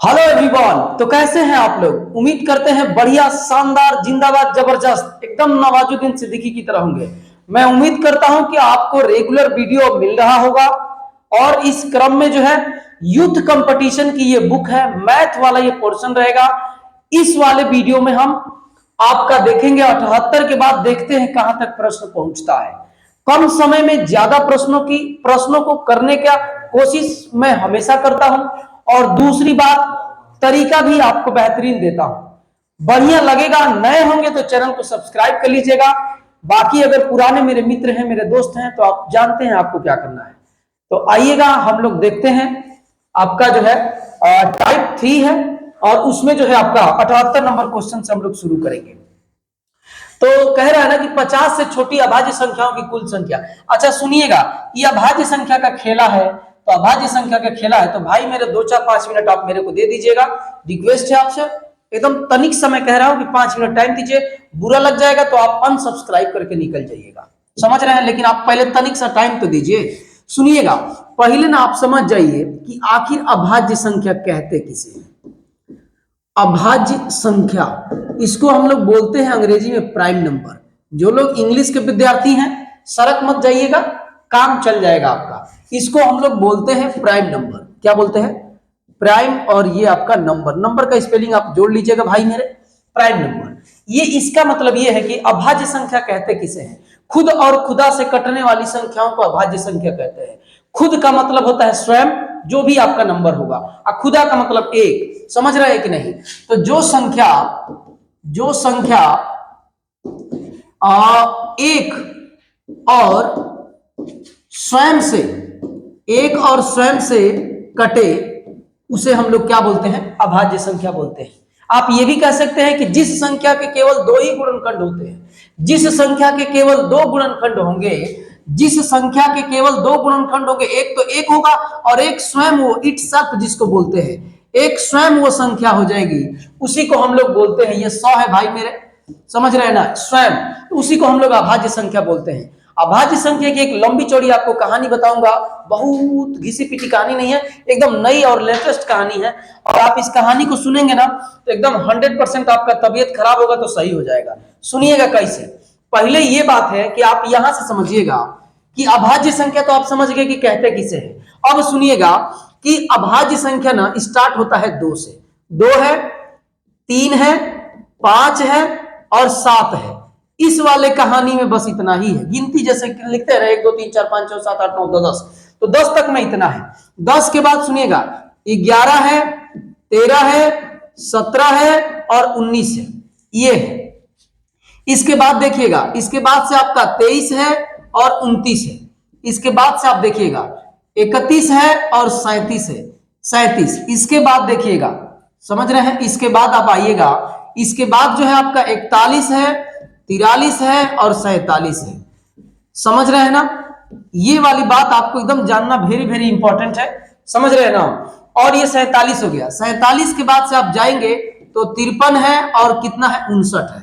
Hello everyone. तो कैसे हैं आप लोग? उम्मीद करते हैं बढ़िया, शानदार, जिंदाबाद, जबरदस्त, एकदम नवाजुद्दीन सिद्दीकी की तरह होंगे। मैं उम्मीद करता हूं कि आपको रेगुलर वीडियो मिल रहा होगा। और इस क्रम में जो है यूथ कंपटीशन की ये बुक है, मैथ वाला ये पोर्शन रहेगा। इस वाले वीडियो में हम आपका देखेंगे 78 के बाद देखते हैं कहां तक प्रश्न पहुंचता है। कम समय में ज्यादा प्रश्नों को करने का कोशिश मैं हमेशा करता हूं। और दूसरी बात, तरीका भी आपको बेहतरीन देता हूं। बढ़िया लगेगा, नए होंगे तो चैनल को सब्सक्राइब कर लीजिएगा। बाकी अगर पुराने मेरे मित्र हैं, मेरे दोस्त हैं, तो आप जानते हैं आपको क्या करना है। तो आइएगा हम लोग देखते हैं। आपका जो है टाइप 3 है और उसमें जो है आपका 78 नंबर क्वेश्चन से हम लोग शुरू करेंगे। तो कह रहा है ना कि 50 से छोटी अभाज्य संख्याओं की कुल संख्या। अच्छा सुनिएगा, ये अभाज्य संख्या का खेला है। तो अभाज्य संख्या का खेला है तो भाई मेरे 2-4-5 मिनट आप मेरे को दे दीजिएगा। रिक्वेस्ट है आपसे, एकदम तनिक समय कह रहा हूं कि 5 मिनट टाइम दीजिए। बुरा लग जाएगा तो आप अनसब्सक्राइब करके निकल जाइएगा, समझ रहे हैं? लेकिन आप पहले तनिक सा टाइम तो दीजिए। सुनिएगा, पहले ना आप समझ जाइए कि आखिर अभाज्य संख्या कहते किसे हैं। अभाज्य संख्या, इसको हम लोग बोलते हैं अंग्रेजी में प्राइम नंबर। जो लोग इंग्लिश के विद्यार्थी हैं सड़क मत जाइएगा, काम चल जाएगा आपका। इसको हम लोग बोलते हैं प्राइम नंबर। क्या बोलते हैं? प्राइम। और ये आपका नंबर, नंबर का स्पेलिंग आप जोड़ लीजिएगा भाई मेरे, प्राइम नंबर। ये इसका मतलब ये है कि अभाज्य संख्या कहते किसे हैं? खुद और खुदा से कटने वाली संख्याओं को अभाज्य संख्या कहते हैं। खुद का मतलब होता है स्वयं, जो भी आपका नंबर होगा, और खुदा का मतलब एक। समझ रहे हैं कि नहीं? तो जो संख्या एक और स्वयं से कटे, उसे हम लोग क्या बोलते हैं? अभाज्य संख्या बोलते हैं। आप ये भी कह सकते हैं कि जिस संख्या के केवल 2 ही गुणनखंड होते हैं, जिस संख्या के केवल 2 गुणनखंड होंगे, जिस संख्या के केवल 2 गुणनखंड होंगे, एक तो एक होगा और एक स्वयं वो इटसेल्फ जिसको बोलते हैं, एक स्वयं वो संख्या हो जाएगी, उसी को हम लोग बोलते हैं। ये 100 है भाई मेरे, समझ रहे हैं ना? स्वयं, उसी को हम लोग अभाज्य संख्या बोलते हैं। अभाज्य संख्या की एक लंबी चौड़ी आपको कहानी बताऊंगा। बहुत घिसी पिटी कहानी नहीं है, एकदम नई और लेटेस्ट कहानी है। और आप इस कहानी को सुनेंगे ना तो एकदम 100% आपका तबीयत खराब होगा तो सही हो जाएगा। सुनिएगा कैसे। पहले ये बात है कि आप यहां से समझिएगा कि अभाज्य संख्या तो आप समझ गए कि कहते किसे है। अब सुनिएगा कि अभाज्य संख्या ना स्टार्ट होता है 2 से। 2 है, 3 है, 5 है और 7 है। इस वाले कहानी में बस इतना ही है। गिनती जैसे लिखते रहे 1 2 3 4 5 6 7 8 9 10, तो 10 तक में इतना है। 10 के बाद सुनिएगा 11 है, 13 है, 17 है और 19 है। ये है। इसके बाद देखिएगा, इसके बाद से आपका 23 है और 29 है। इसके बाद से आप देखिएगा 31 है और 37 है, 37। इसके बाद देखिएगा, समझ रहे हैं? इसके बाद आप आइएगा, इसके बाद जो है आपका 41 है, 43 है और 47 है। समझ रहे हैं ना? ये वाली बात आपको एकदम जानना वेरी वेरी इंपॉर्टेंट है। समझ रहे हैं ना? और ये 47 हो गया। 47 के बाद से आप जाएंगे तो 53 है और कितना है? 59 है।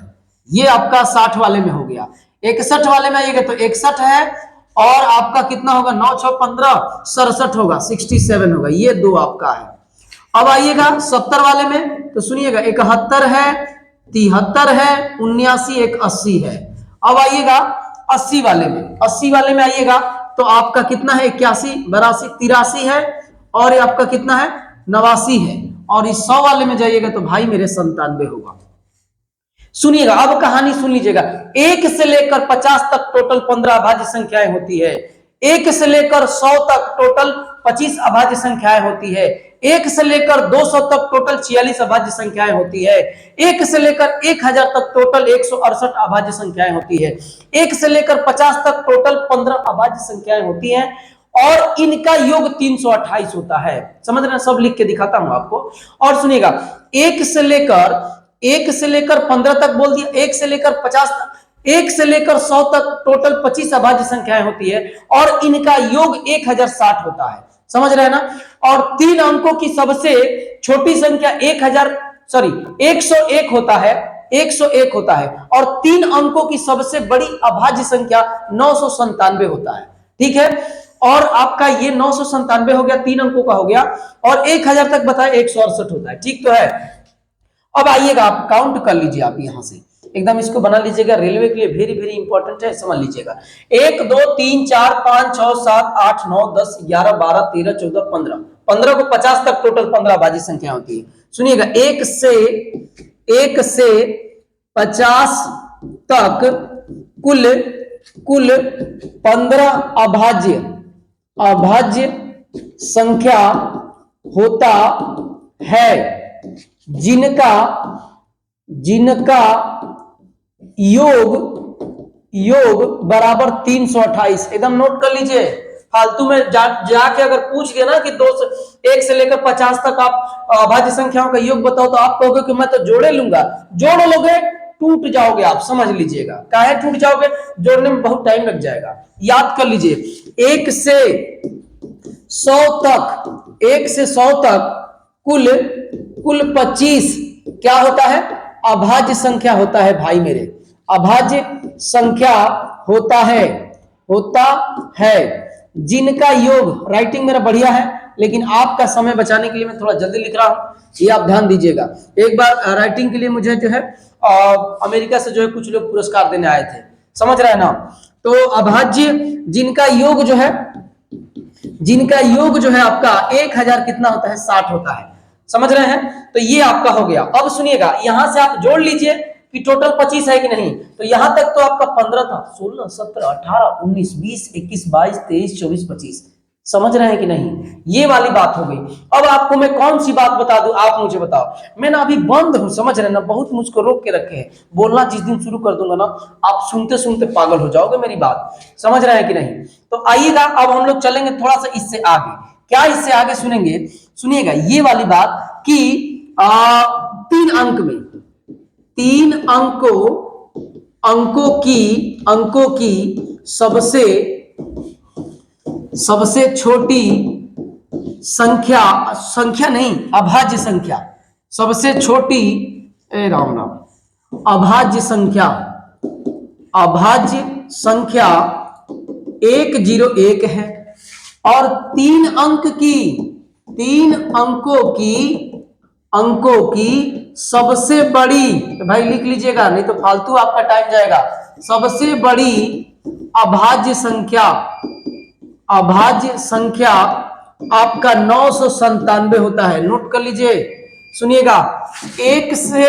ये आपका 60 वाले में हो गया। 61 वाले में आइएगा तो 61 है और आपका कितना होगा? 9 6 15 67 होगा, 67 होगा। ये 2 आपका है। अब आइएगा 70 वाले में तो सुनिएगा 71 है, 73 है, 79, एक 80 है। अब आइएगा 80 वाले में, 80 वाले में आइएगा तो आपका कितना है? 81, 82, 83 है और ये आपका कितना है? 89 है। और इस 100 वाले में जाइएगा तो भाई मेरे 97 होगा। सुनिएगा, अब कहानी सुन लीजिएगा। 1 से लेकर 50 तक टोटल 15 अभाज्य संख्याएं होती है। 1 से लेकर 100 तक टोटल 25 अभाज्य संख्याएं होती है। 1 से लेकर 200 तक टोटल 46 अभाज्य संख्याएं होती है। 1 से लेकर 1000 तक टोटल 168 अभाज्य संख्याएं होती है। 1 से लेकर 50 तक टोटल 15 अभाज्य संख्याएं होती हैं और इनका योग 328 होता है। समझ रहे हैं? सब लिख के दिखाता हूं आपको। और सुनिएगा, 1 से लेकर 15 तक बोल दिया, 1 से लेकर 50 तक, 1 से लेकर 100 तक टोटल 25 अभाज्य संख्याएं होती है और इनका योग 1060 होता है। समझ रहे हैं ना? और 3 अंकों की सबसे छोटी संख्या 101 होता है, 101 होता है। और 3 अंकों की सबसे बड़ी अभाज्य संख्या 997 होता है। ठीक है? और आपका ये 997 हो गया, 3 अंकों का हो गया, और 1000 तक बताए 168 होता है। ठीक तो है। अब आइएगा, आप काउंट कर लीजिए, आप यहां से एकदम इसको बना लीजिएगा, रेलवे के लिए वेरी वेरी इंपॉर्टेंट है, समझ लीजिएगा। 1 2 3 4 5 6 7 8 9 10 11 12 13 14 15, 15 को 50 तक टोटल 15 भाज्य संख्या होती है। सुनिएगा, 1 से 50 तक कुल 15 अभाज्य संख्या होता है, जिनका योग बराबर 328। एकदम नोट कर लीजिए, फालतू में जाके अगर पूछ गया ना कि 1 से लेकर 50 तक आप अभाज्य संख्याओं का योग बताओ, तो आप कहोगे कि मैं तो जोड़े लूंगा। जोड़ लोगे टूट जाओगे आप, समझ लीजिएगा। काहे टूट जाओगे? जोड़ने में बहुत टाइम लग जाएगा। याद कर लीजिए, 1 से 100 तक कुल 25 क्या होता है? अभाज्य संख्या होता है भाई मेरे, अभाज्य संख्या होता है जिनका योग, राइटिंग मेरा बढ़िया है, लेकिन आपका समय बचाने के लिए मैं थोड़ा जल्दी लिख रहा हूं, ये आप ध्यान दीजिएगा। एक बार राइटिंग के लिए मुझे जो है अमेरिका से जो है कुछ लोग पुरस्कार देने आए थे, समझ रहे हैं ना। तो अभाज्य जिनका योग जो है आपका 1000 कितना होता है? 60 होता है, समझ रहे हैं। तो ये आपका हो गया। अब सुनिएगा, यहां से आप जोड़ लीजिए कि टोटल 25 है कि नहीं। तो यहां तक तो आपका 15 था, 16 17 18 19 20 21 22 23 24 25, समझ रहे हैं कि नहीं। ये वाली बात हो गई। अब आपको मैं कौन सी बात बता दूं, आप मुझे बताओ। मैं ना अभी बंद हूं, समझ रहे हैं ना, बहुत मुझको रोक के रखे हैं। बोलना जिस दिन शुरू कर दूंगा ना, आप सुनते सुनते पागल हो जाओगे मेरी बात, समझ रहे हैं कि नहीं। तो आइएगा, अब हम लोग चलेंगे थोड़ा सा इससे आगे। क्या इससे आगे सुनेंगे? सुनिएगा ये वाली बात कि 3 अंक में 3 अंकों की सबसे छोटी संख्या नहीं, अभाज्य संख्या, सबसे छोटी राम अभाज्य संख्या 101 है, और 3 अंकों की सबसे बड़ी, तो भाई लिख लीजिएगा नहीं तो फालतू आपका टाइम जाएगा। सबसे बड़ी अभाज्य संख्या आपका 997 होता है। नोट कर लीजिए, सुनिएगा, 1 से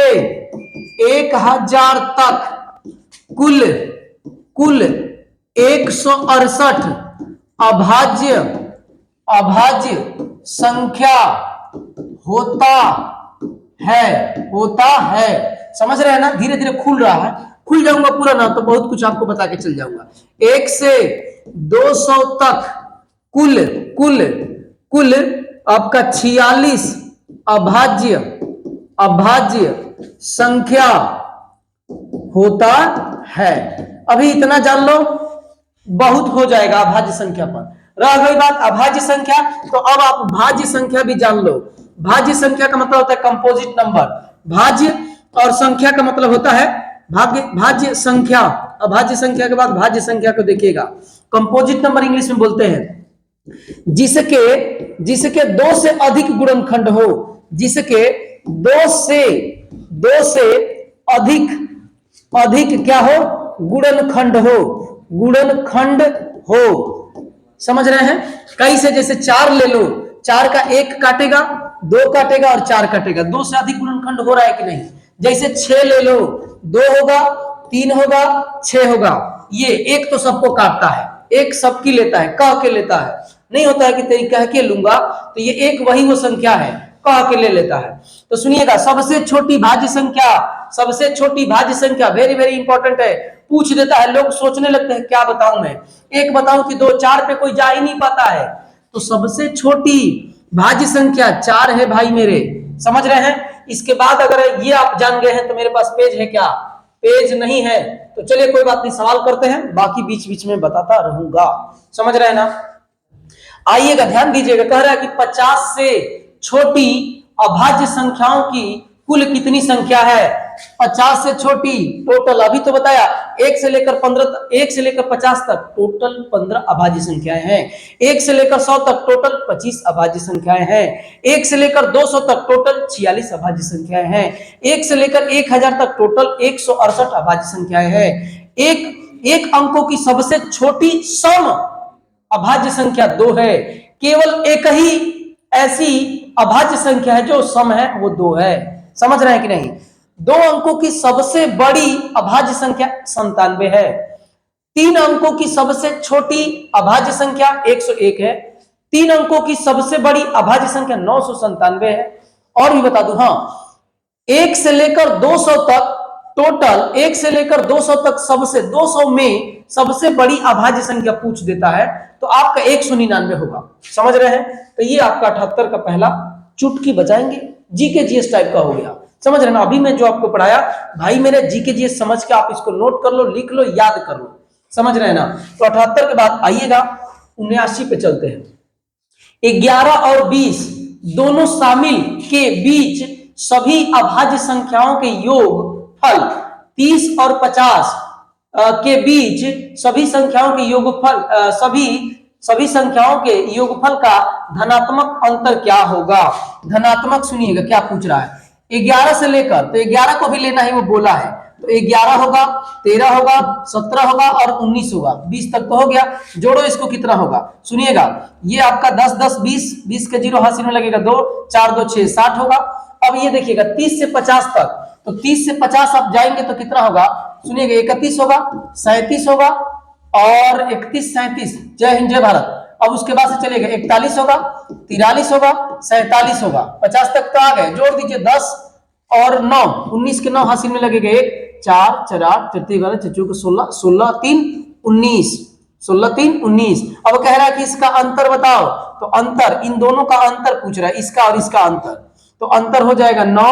1000 तक कुल 168 अभाज्य संख्या होता है। समझ रहे हैं ना। धीरे धीरे खुल रहा है, खुल जाऊंगा पूरा ना तो बहुत कुछ आपको बता के चल जाऊंगा। 1 से 200 तक कुल आपका 46 अभाज्य संख्या होता है। अभी इतना जान लो, बहुत हो जाएगा अभाज्य संख्या पर। रह गई बात अभाज्य संख्या, तो अब आप भाज्य संख्या भी जान लो। भाज्य संख्या का मतलब होता है कंपोजिट नंबर। भाज्य और संख्या का मतलब होता है भाज्य संख्या। अभाज्य संख्या के बाद भाज्य संख्या को देखिएगा। कंपोजिट नंबर इंग्लिश में बोलते हैं जिसके 2 से अधिक गुणनखंड हो, जिसके 2 से अधिक क्या हो? गुणनखंड हो। समझ रहे हैं? कई से, जैसे 4 ले लो, 4 का 1 काटेगा, 2 काटेगा और 4 काटेगा। 2 से अधिक गुणनखंड हो रहा है कि नहीं? जैसे 6 ले लो, 2 होगा, 3 होगा, 6 होगा। ये एक तो सबको काटता है, एक सबकी लेता है, कह के लेता है। नहीं होता है कि तेरी कह के लूंगा, तो ये एक वही वो संख्या है, कह के ले लेता है। तो सुनिएगा, सबसे छोटी भाज्य संख्या वेरी वेरी इंपॉर्टेंट है। पूछ देता है, लोग सोचने लगते हैं क्या बताऊं मैं। एक बताऊं कि 2, 4 पे कोई जा ही नहीं पाता है। तो सबसे छोटी भाज्य संख्या 4 है भाई मेरे, समझ रहे हैं। इसके बाद अगर ये आप जान गए हैं तो मेरे पास पेज है क्या? पेज नहीं है। तो चलिए कोई बात नहीं, सवाल करते हैं, बाकी बीच बीच में बताता रहूंगा। समझ रहे हैं ना। आइएगा, ध्यान दीजिएगा। कह रहा है कि 50 से छोटी अभाज्य संख्याओं की कुल कितनी संख्या है? 50 से छोटी टोटल अभी तो बताया 1 से लेकर 50 तक टोटल 15 अभाज्य संख्याएं हैं। 1 से लेकर 100 तक टोटल 25 अभाज्य संख्याएं हैं। 1 से लेकर 200 तक टोटल 46 अभाज्य संख्याएं हैं। 1 से लेकर 1000 तक टोटल 168 अभाज्य संख्याएं हैं। एक अंकों की सबसे छोटी सम अभाज्य संख्या 2 है। केवल एक ही ऐसी अभाज्य संख्या है जो सम है, वो 2 है। समझ रहे हैं कि नहीं? 2 अंकों की सबसे बड़ी अभाज्य संख्या 97 है। 3 अंकों की सबसे छोटी अभाज्य संख्या 101 है। 3 अंकों की सबसे बड़ी अभाज्य संख्या 997 है। और भी बता दूं, हाँ, 1 से लेकर 200 तक टोटल 1 से लेकर 200 तक सबसे 200 में सबसे बड़ी अभाज्य संख्या पूछ देता है तो आपका 199 होगा। समझ रहे हैं? तो ये आपका 78 का पहला चुटकी बजाएंगे, जीके जीएस टाइप का हो गया। समझ रहे हैं ना? अभी मैं जो आपको पढ़ाया भाई मेरे जीके जीएस समझ के आप इसको नोट कर लो, लिख लो, याद कर लो। समझ रहे हैं ना? तो 78 के बाद आइएगा 79 पे चलते हैं। 11 और 20 दोनों शामिल के बीच सभी अभाज्य संख्याओं के योग फल 30 और 50 के बीच सभी संख्याओं के योगफल सभी संख्याओं के योगफल का धनात्मक अंतर क्या होगा? धनात्मक सुनिएगा क्या पूछ रहा है। 11 से लेकर, तो 11 को भी लेना है, वो बोला है, तो 11 होगा, 13 होगा, 17 होगा और 19 होगा। 20 तक तो हो गया। जोड़ो इसको, कितना होगा? सुनिएगा, ये आपका 10 10 20 20 के 0 हासिल में लगेगा 2 4 2 6 60 होगा। अब ये देखिएगा 30 से 50 तक, तो 30 से 50 आप जाएंगे तो कितना होगा? सुनिएगा, 31 होगा, 37 होगा और 31 37। जय हिंद जय भारत। अब उसके बाद से चलेगा 41 होगा, 43 होगा, 47 होगा। 50 तक तो आ गए। जोड़ दीजिए 10 और 9, 19 के 9 हासिल में लगेगा 1 4 4 8 33 12 चौके 16 16 3 19 16 3 19। अब कह रहा है कि इसका अंतर बताओ, तो अंतर, इन दोनों का अंतर पूछ रहा है, इसका और इसका अंतर। तो अंतर हो जाएगा 9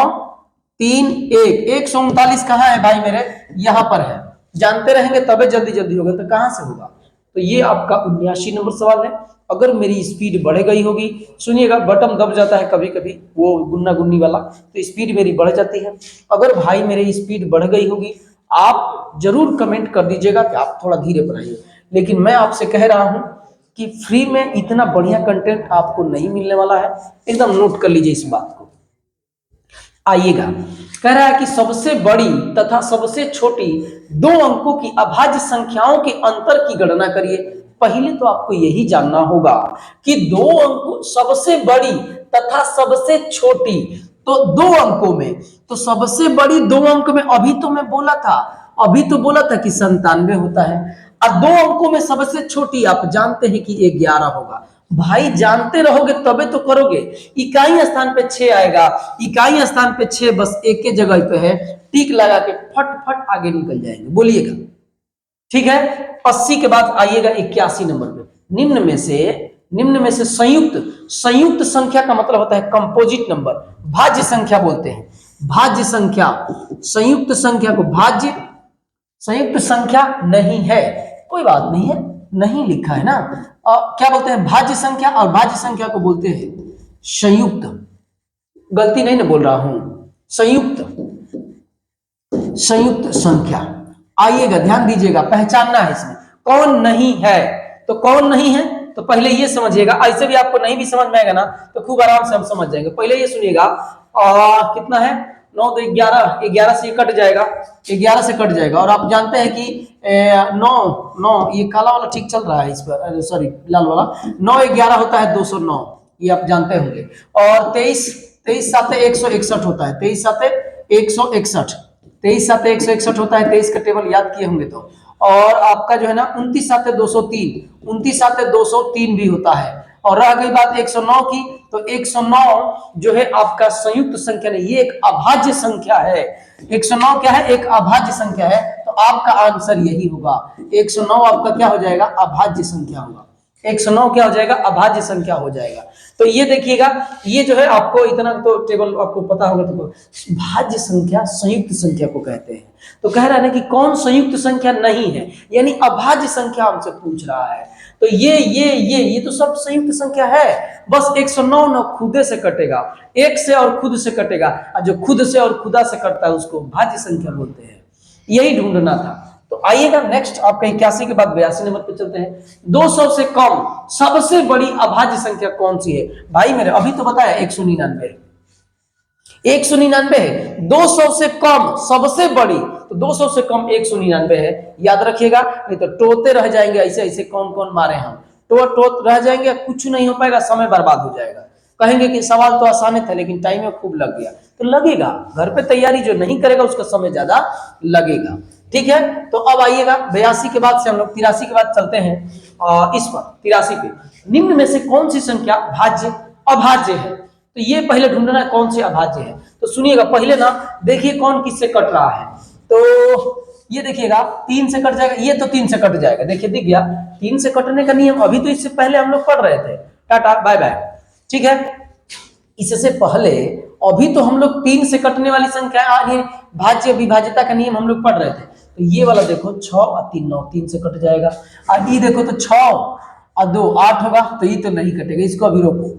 3 1 139 कहाँ है भाई मेरे? यहां पर है। जानते रहेंगे तबे जल्दी जल्दी होगा, तो कहां से होगा? तो ये आपका 79 नंबर सवाल है। अगर मेरी स्पीड बढ़ गई होगी, सुनिएगा बटन दब जाता है कभी कभी, वो गुन्ना गुन्नी वाला, तो स्पीड मेरी बढ़ जाती है। अगर भाई मेरी स्पीड बढ़ गई होगी, आप जरूर कमेंट कर दीजिएगा कि आप थोड़ा धीरे पढ़ाइए। लेकिन मैं आपसे कह रहा हूं कि फ्री में इतना बढ़िया कंटेंट आपको नहीं मिलने वाला है, एकदम नोट कर लीजिए इस बात को। आइएगा, कह रहा है कि सबसे बड़ी तथा सबसे छोटी 2 अंकों की अभाज्य संख्याओं के अंतर की गणना करिए। पहले तो आपको यही जानना होगा कि 2 अंक, सबसे बड़ी तथा सबसे छोटी, तो 2 अंकों में, तो सबसे बड़ी 2 अंक में अभी तो बोला था कि 97 होता है। और 2 अंकों में सबसे छोटी आप जानते हैं कि 11 होगा। भाई जानते रहोगे तबे तो करोगे। इकाई स्थान पे 6 आएगा, इकाई स्थान पे 6 बस एक ही जगह पे है, टिक लगा के फट फट आगे निकल जाएंगे। बोलिएगा, ठीक है। 80 के बाद आइएगा 81 नंबर पे। निम्न में से संयुक्त संख्या का मतलब होता है कंपोजिट नंबर, भाज्य संख्या बोलते हैं। भाज्य संख्या, संयुक्त संख्या को भाज्य, संयुक्त संख्या नहीं है, कोई बात नहीं है, नहीं लिखा है ना। क्या बोलते हैं? भाज्य संख्या, और भाज्य संख्या को बोलते हैं संयुक्त। गलती नहीं ना बोल रहा हूं, संयुक्त संख्या। आइएगा, ध्यान दीजिएगा, पहचानना है इसमें कौन नहीं है। तो कौन नहीं है, तो पहले ये समझिएगा। ऐसे भी आपको नहीं भी समझ में आएगा ना तो खूब आराम से हम समझ जाएंगे। पहले ये सुनिएगा, कितना है? 9 तो 11 से कट जाएगा, 11 से कट जाएगा। और आप जानते हैं कि 9 ये काला वाला ठीक चल रहा है इस पर, सॉरी लाल वाला, 9 11 होता है 209, ये आप जानते होंगे। और 23 7 161 होता है, 23 7 161, 23 7 161 होता है। 23 का टेबल याद किए होंगे तो। और आपका जो है ना 29 7 203, 29 7 203 भी होता है। और रह गई बात 109 की, तो 109 जो है आपका संयुक्त संख्या नहीं, ये एक अभाज्य संख्या है। 109 क्या है? एक अभाज्य संख्या है। तो आपका आंसर यही होगा, 109 आपका क्या हो जाएगा? अभाज्य संख्या होगा। 109 क्या हो जाएगा? अभाज्य संख्या हो जाएगा। तो ये देखिएगा, ये जो है आपको इतना तो टेबल आपको पता होगा। तो भाज्य संख्या संयुक्त संख्या को कहते हैं। तो कह रहा है ना कि कौन संयुक्त संख्या नहीं है, यानी अभाज्य संख्या हमसे पूछ रहा है। तो ये तो सब संयुक्त संख्या है। बस 109 न खुदे से कटेगा, एक से और खुद से कटेगा, और जो खुद से और खुदा से कटता है उसको भाज्य संख्या बोलते हैं। यही ढूंढना था। तो आइएगा नेक्स्ट आपका 81 के बाद 82 नंबर पे चलते हैं। 200 से कम सबसे बड़ी अभाज्य संख्या कौन सी है? भाई मेरे अभी तो बताया 199 है। 200 से कम सबसे बड़ी, तो 200 से कम 199 है, याद रखिएगा, नहीं तो टोते रह जाएंगे। ऐसे ऐसे कौन कौन मारे हम, टोत रह जाएंगे, कुछ नहीं हो पाएगा, समय बर्बाद हो जाएगा। कहेंगे कि सवाल तो आसान था लेकिन टाइम में खूब लग गया, तो लगेगा। घर पे तैयारी जो नहीं करेगा उसका समय ज्यादा लगेगा। ठीक है, तो अब आइएगा 82 के बाद से हम लोग 83 के बाद चलते हैं इस पर 83 पे। निम्न में से कौन सी संख्या भाज्य अभाज्य है? तो ये पहले ढूंढना है कौन सी अभाज्य है। तो सुनिएगा पहले ना, देखिए कौन किससे कट रहा है। तो ये देखिएगा 3 से कट जाएगा, ये तो 3 से कट जाएगा, देखिए दिख गया 3 से कटने का नियम। अभी तो इससे पहले हम लोग पढ़ रहे थे, टाटा बाय बाय। ठीक है, इससे पहले अभी तो हम लोग 3 से कटने वाली संख्या आगे भाज्य विभाज्यता का नियम हम लोग पढ़ रहे थे। तो ये वाला देखो 6 और 3 9, 3 से कट जाएगा। और ये देखो तो 6 और 2 8 होगा, तो ये तो नहीं कटेगा, इसको अभी रोको।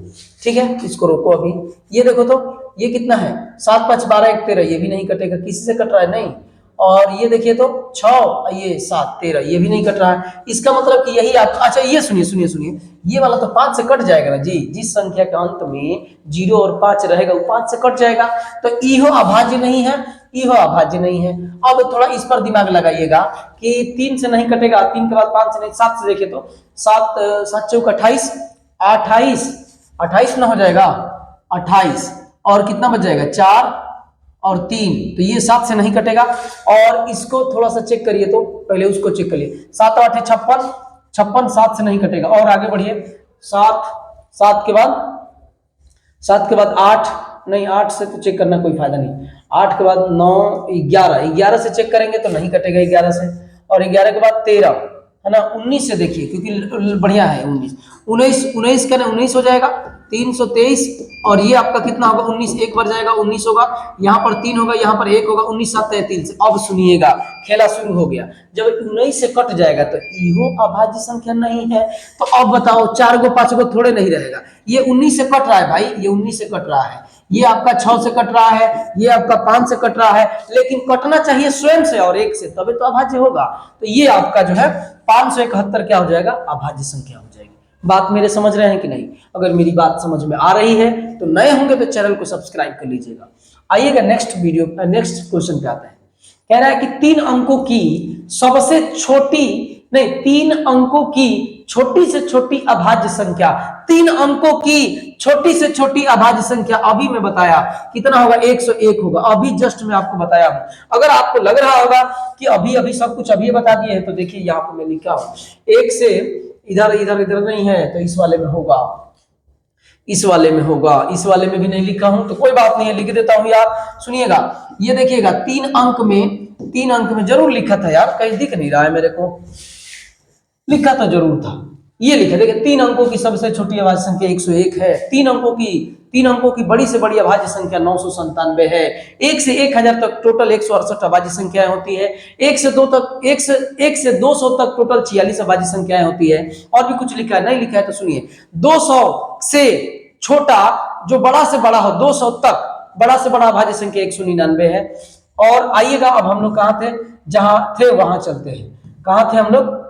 ठीक है, इसको रोको अभी। ये देखो तो ये कितना है, 7 5 12 1 13, ये भी नहीं कटेगा, किसी से कट रहा है नहीं। और ये देखिए तो 6 ये 7 13, ये भी नहीं कट रहा है। इसका मतलब कि यही आप, अच्छा ये सुनिए, ये वाला तो 5 से कट जाएगा ना जी। जिस संख्या के अंत में 0 और 5 रहेगा वो 5 से कट जाएगा, तो इहो अभाज्य नहीं है, इहो अभाज्य नहीं है। अब थोड़ा इस पर दिमाग लगाइएगा कि 3 से नहीं कटेगा, 3 के बाद 5 से नहीं, 7 से देखिए तो 7 7 चौक 28, 28 ना हो जाएगा 28, और कितना बच जाएगा 4 और 3, तो ये 7 से नहीं कटेगा। और इसको थोड़ा सा चेक करिए, तो पहले उसको चेक करिए, 7 8 56, 56 7 से नहीं कटेगा। और आगे बढ़िए, 7 के बाद 8, नहीं 8 से तो चेक करना कोई फायदा नहीं। 8 के बाद 9 11 से चेक करेंगे तो नहीं कटेगा 11 से। और 11 के बाद 13 है ना, 19 से देखिए क्योंकि बढ़िया है 19 का ना 19 हो जाएगा, 323। और ये आपका कितना होगा 19, एक बार जाएगा 19 होगा, यहाँ पर 3 होगा, यहाँ पर 1 होगा, 19 7 33। अब सुनिएगा खेला शुरू हो गया, जब 19 से कट जाएगा तो इहो अभाज्य संख्या नहीं है। तो अब बताओ 4 गो 5 गो थोड़े नहीं रहेगा, ये 19 से कट रहा है भाई, ये 19 से कट रहा है, ये आपका 6 से कट रहा है, ये आपका 5 से कट रहा है, लेकिन कटना चाहिए स्वयं से और 1 से, तभी तो अभाज्य होगा। तो ये आपका जो है 571 क्या हो जाएगा, अभाज्य संख्या हो जाएगी। बात मेरे समझ रहे हैं कि नहीं? अगर मेरी बात समझ में आ रही है तो नए होंगे तो चैनल को सब्सक्राइब कर लीजिएगा। आइएगा नेक्स्ट क्वेश्चन पे आते हैं। कह रहा है कि 3 अंकों की सबसे छोटी, नहीं 3 अंकों की छोटी से छोटी अभाज्य संख्या, 3 अंकों की छोटी से छोटी अभाज्य संख्या अभी मैं बताया कितना होगा, 101 होगा। अभी जस्ट मैं आपको बताया हूं। अगर आपको लग रहा होगा कि अभी सब कुछ अभी बता दिए हैं, तो देखिए यहाँ पर मैं लिखा हूं, 1 से इधर नहीं है तो इस वाले में होगा, इस वाले में होगा, इस वाले में भी नहीं लिखा हूं तो कोई बात नहीं है, लिख देता हूं यार। सुनिएगा, ये देखिएगा 3 अंक में जरूर लिखा था यार, कहीं दिख नहीं रहा है मेरे को, लिखा तो जरूर था, ये लिखा देखिए 3 अंकों की सबसे छोटी अभाज्य संख्या 101 है, 3 अंकों की बड़ी से बड़ी अभाज्य संख्या 997 है, 1 से 1000 तक टोटल 168 अभाज्य संख्याएं होती है, 1 से 200 तक टोटल 46 अभाज्य संख्याएं होती है। और भी कुछ लिखा है, नहीं लिखा है तो सुनिए, 200 से छोटा जो बड़ा से बड़ा हो, 200 तक बड़ा से बड़ा अभाज्य संख्या 199 है। और आइएगा अब हम लोग कहां थे, जहां थे वहां चलते हैं। कहां थे हम लोग,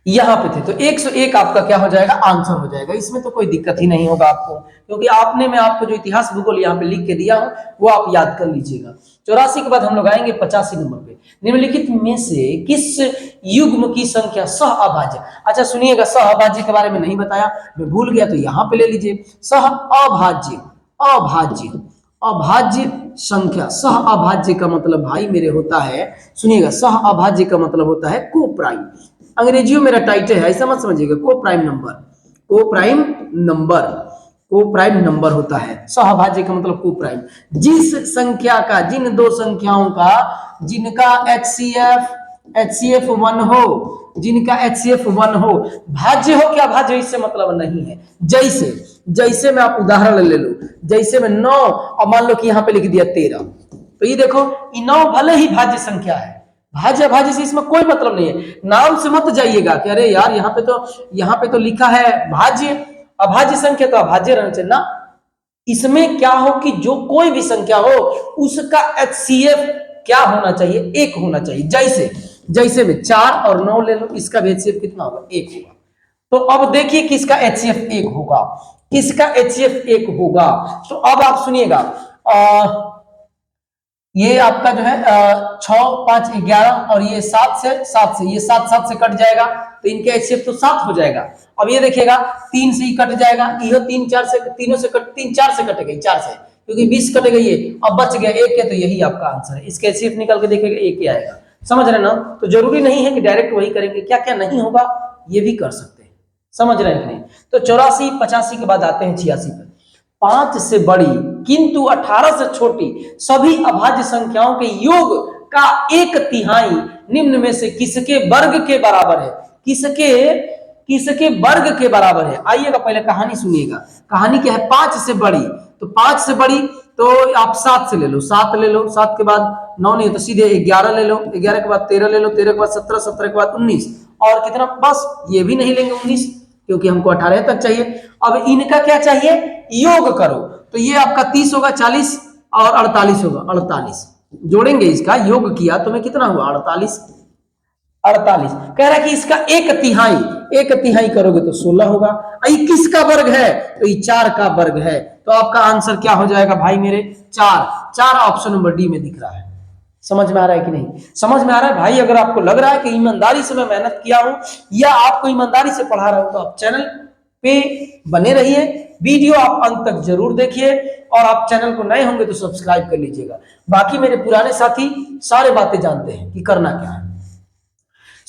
यहां पे थे, तो 101 आपका क्या हो जाएगा, आंसर हो जाएगा। इसमें तो कोई दिक्कत ही नहीं होगा आपको, क्योंकि मैं आपको जो इतिहास भूगोल यहाँ पे लिख के दिया हूं वो आप याद कर लीजिएगा। 84 के बाद हम लोग आएंगे 85 नंबर पे। निम्नलिखित में से किस युग्म की संख्या सह अभाज्य, अच्छा सुनिएगा, सह अभाज्य के बारे में नहीं बताया, मैं भूल गया, तो यहाँ पे ले लीजिए, सह अभाज्य संख्या। सह अभाज्य का मतलब भाई मेरे होता है, सुनिएगा, सह अभाज्य का मतलब होता है को प्राइम, अंग्रेजियों मेरा टाइटल है, ऐसा मत समझिएगा, को प्राइम नंबर होता है। सहभाज्य का मतलब को प्राइम, जिस संख्या का, जिन दो संख्याओं का जिनका HCF 1 हो, जिनका HCF 1 हो, भाज्य हो क्या भाज्य, इससे मतलब नहीं है। जैसे मैं आप उदाहरण ले लो, जैसे मैं 9 और मान लो कि यहाँ पे लिख दिया 13, तो ये देखो 9 भले ही भाज्य संख्या है, भाज्य अभाज्य से इसमें कोई मतलब नहीं है। नाम से मत जाइएगा कि अरे यार यहाँ पे तो लिखा है भाज्य, अभाज्य संख्या तो अभाज्य रहना चाहिए ना। इसमें क्या हो कि जो कोई भी संख्या हो उसका HCF क्या होना चाहिए, 1 होना चाहिए। जैसे में 4 और 9 ले लो, इसका भी HCF कितना होगा, 1 होगा। तो अब देखिए किसका HCF 1 होगा, किसका HCF 1 होगा। तो अब आप सुनिएगा, ये आपका जो है 6 5 11 और ये 7 से ये 7 से कट जाएगा, तो इनके HCF तो 7 हो जाएगा। अब ये देखिएगा 3 से ही कट जाएगा, ये 3 4 से, तीनों से कट, 3 4 से कटेगा, 4 से, क्योंकि 20 कटेगा ये, अब बच गया 1 है, तो यही आपका आंसर है। इसके HCF निकाल के देखिएगा 1 ही आएगा। समझ रहे ना। तो जरूरी नहीं है कि डायरेक्ट वही करेंगे, क्या क्या नहीं होगा ये भी कर सकते हैं। समझ रहे हैं कि नहीं। तो 84 85 के बाद आते हैं 86 पे। 5 से बड़ी किंतु 18 से छोटी सभी अभाज्य संख्याओं के योग का 1/3 निम्न में से किसके वर्ग के बराबर है, किसके वर्ग के बराबर है। आइएगा पहले कहानी सुनिएगा। कहानी क्या है, 5 से बड़ी, तो 5 से बड़ी तो आप 7 से ले लो, 7 ले लो, 7 के बाद 9 नहीं है तो सीधे 11 ले लो, 11 के बाद 13 ले लो, 13 के बाद 17, 17 के बाद 19 और कितना, बस ये भी नहीं लेंगे 19 क्योंकि हमको 18 तक चाहिए। अब इनका क्या चाहिए, योग करो, तो ये आपका 30 होगा, 40 और 48 होगा, 48 जोड़ेंगे, इसका योग किया तो मैं कितना हुआ 48 कह रहा है कि इसका 1/3 करोगे तो 16 होगा। ये किसका वर्ग है, तो ये 4 का वर्ग है। तो आपका आंसर क्या हो जाएगा भाई मेरे, 4 ऑप्शन नंबर डी में दिख रहा है। समझ में आ रहा है कि नहीं, समझ में आ रहा है भाई। अगर आपको लग रहा है कि ईमानदारी से मैं मेहनत किया हूं या आपको ईमानदारी से पढ़ा रहा हूं तो आप चैनल पे बने रहिए, वीडियो आप अंत तक जरूर देखिए और आप चैनल को नए होंगे तो सब्सक्राइब कर लीजिएगा। बाकी मेरे पुराने साथी सारे बातें जानते हैं कि करना क्या है।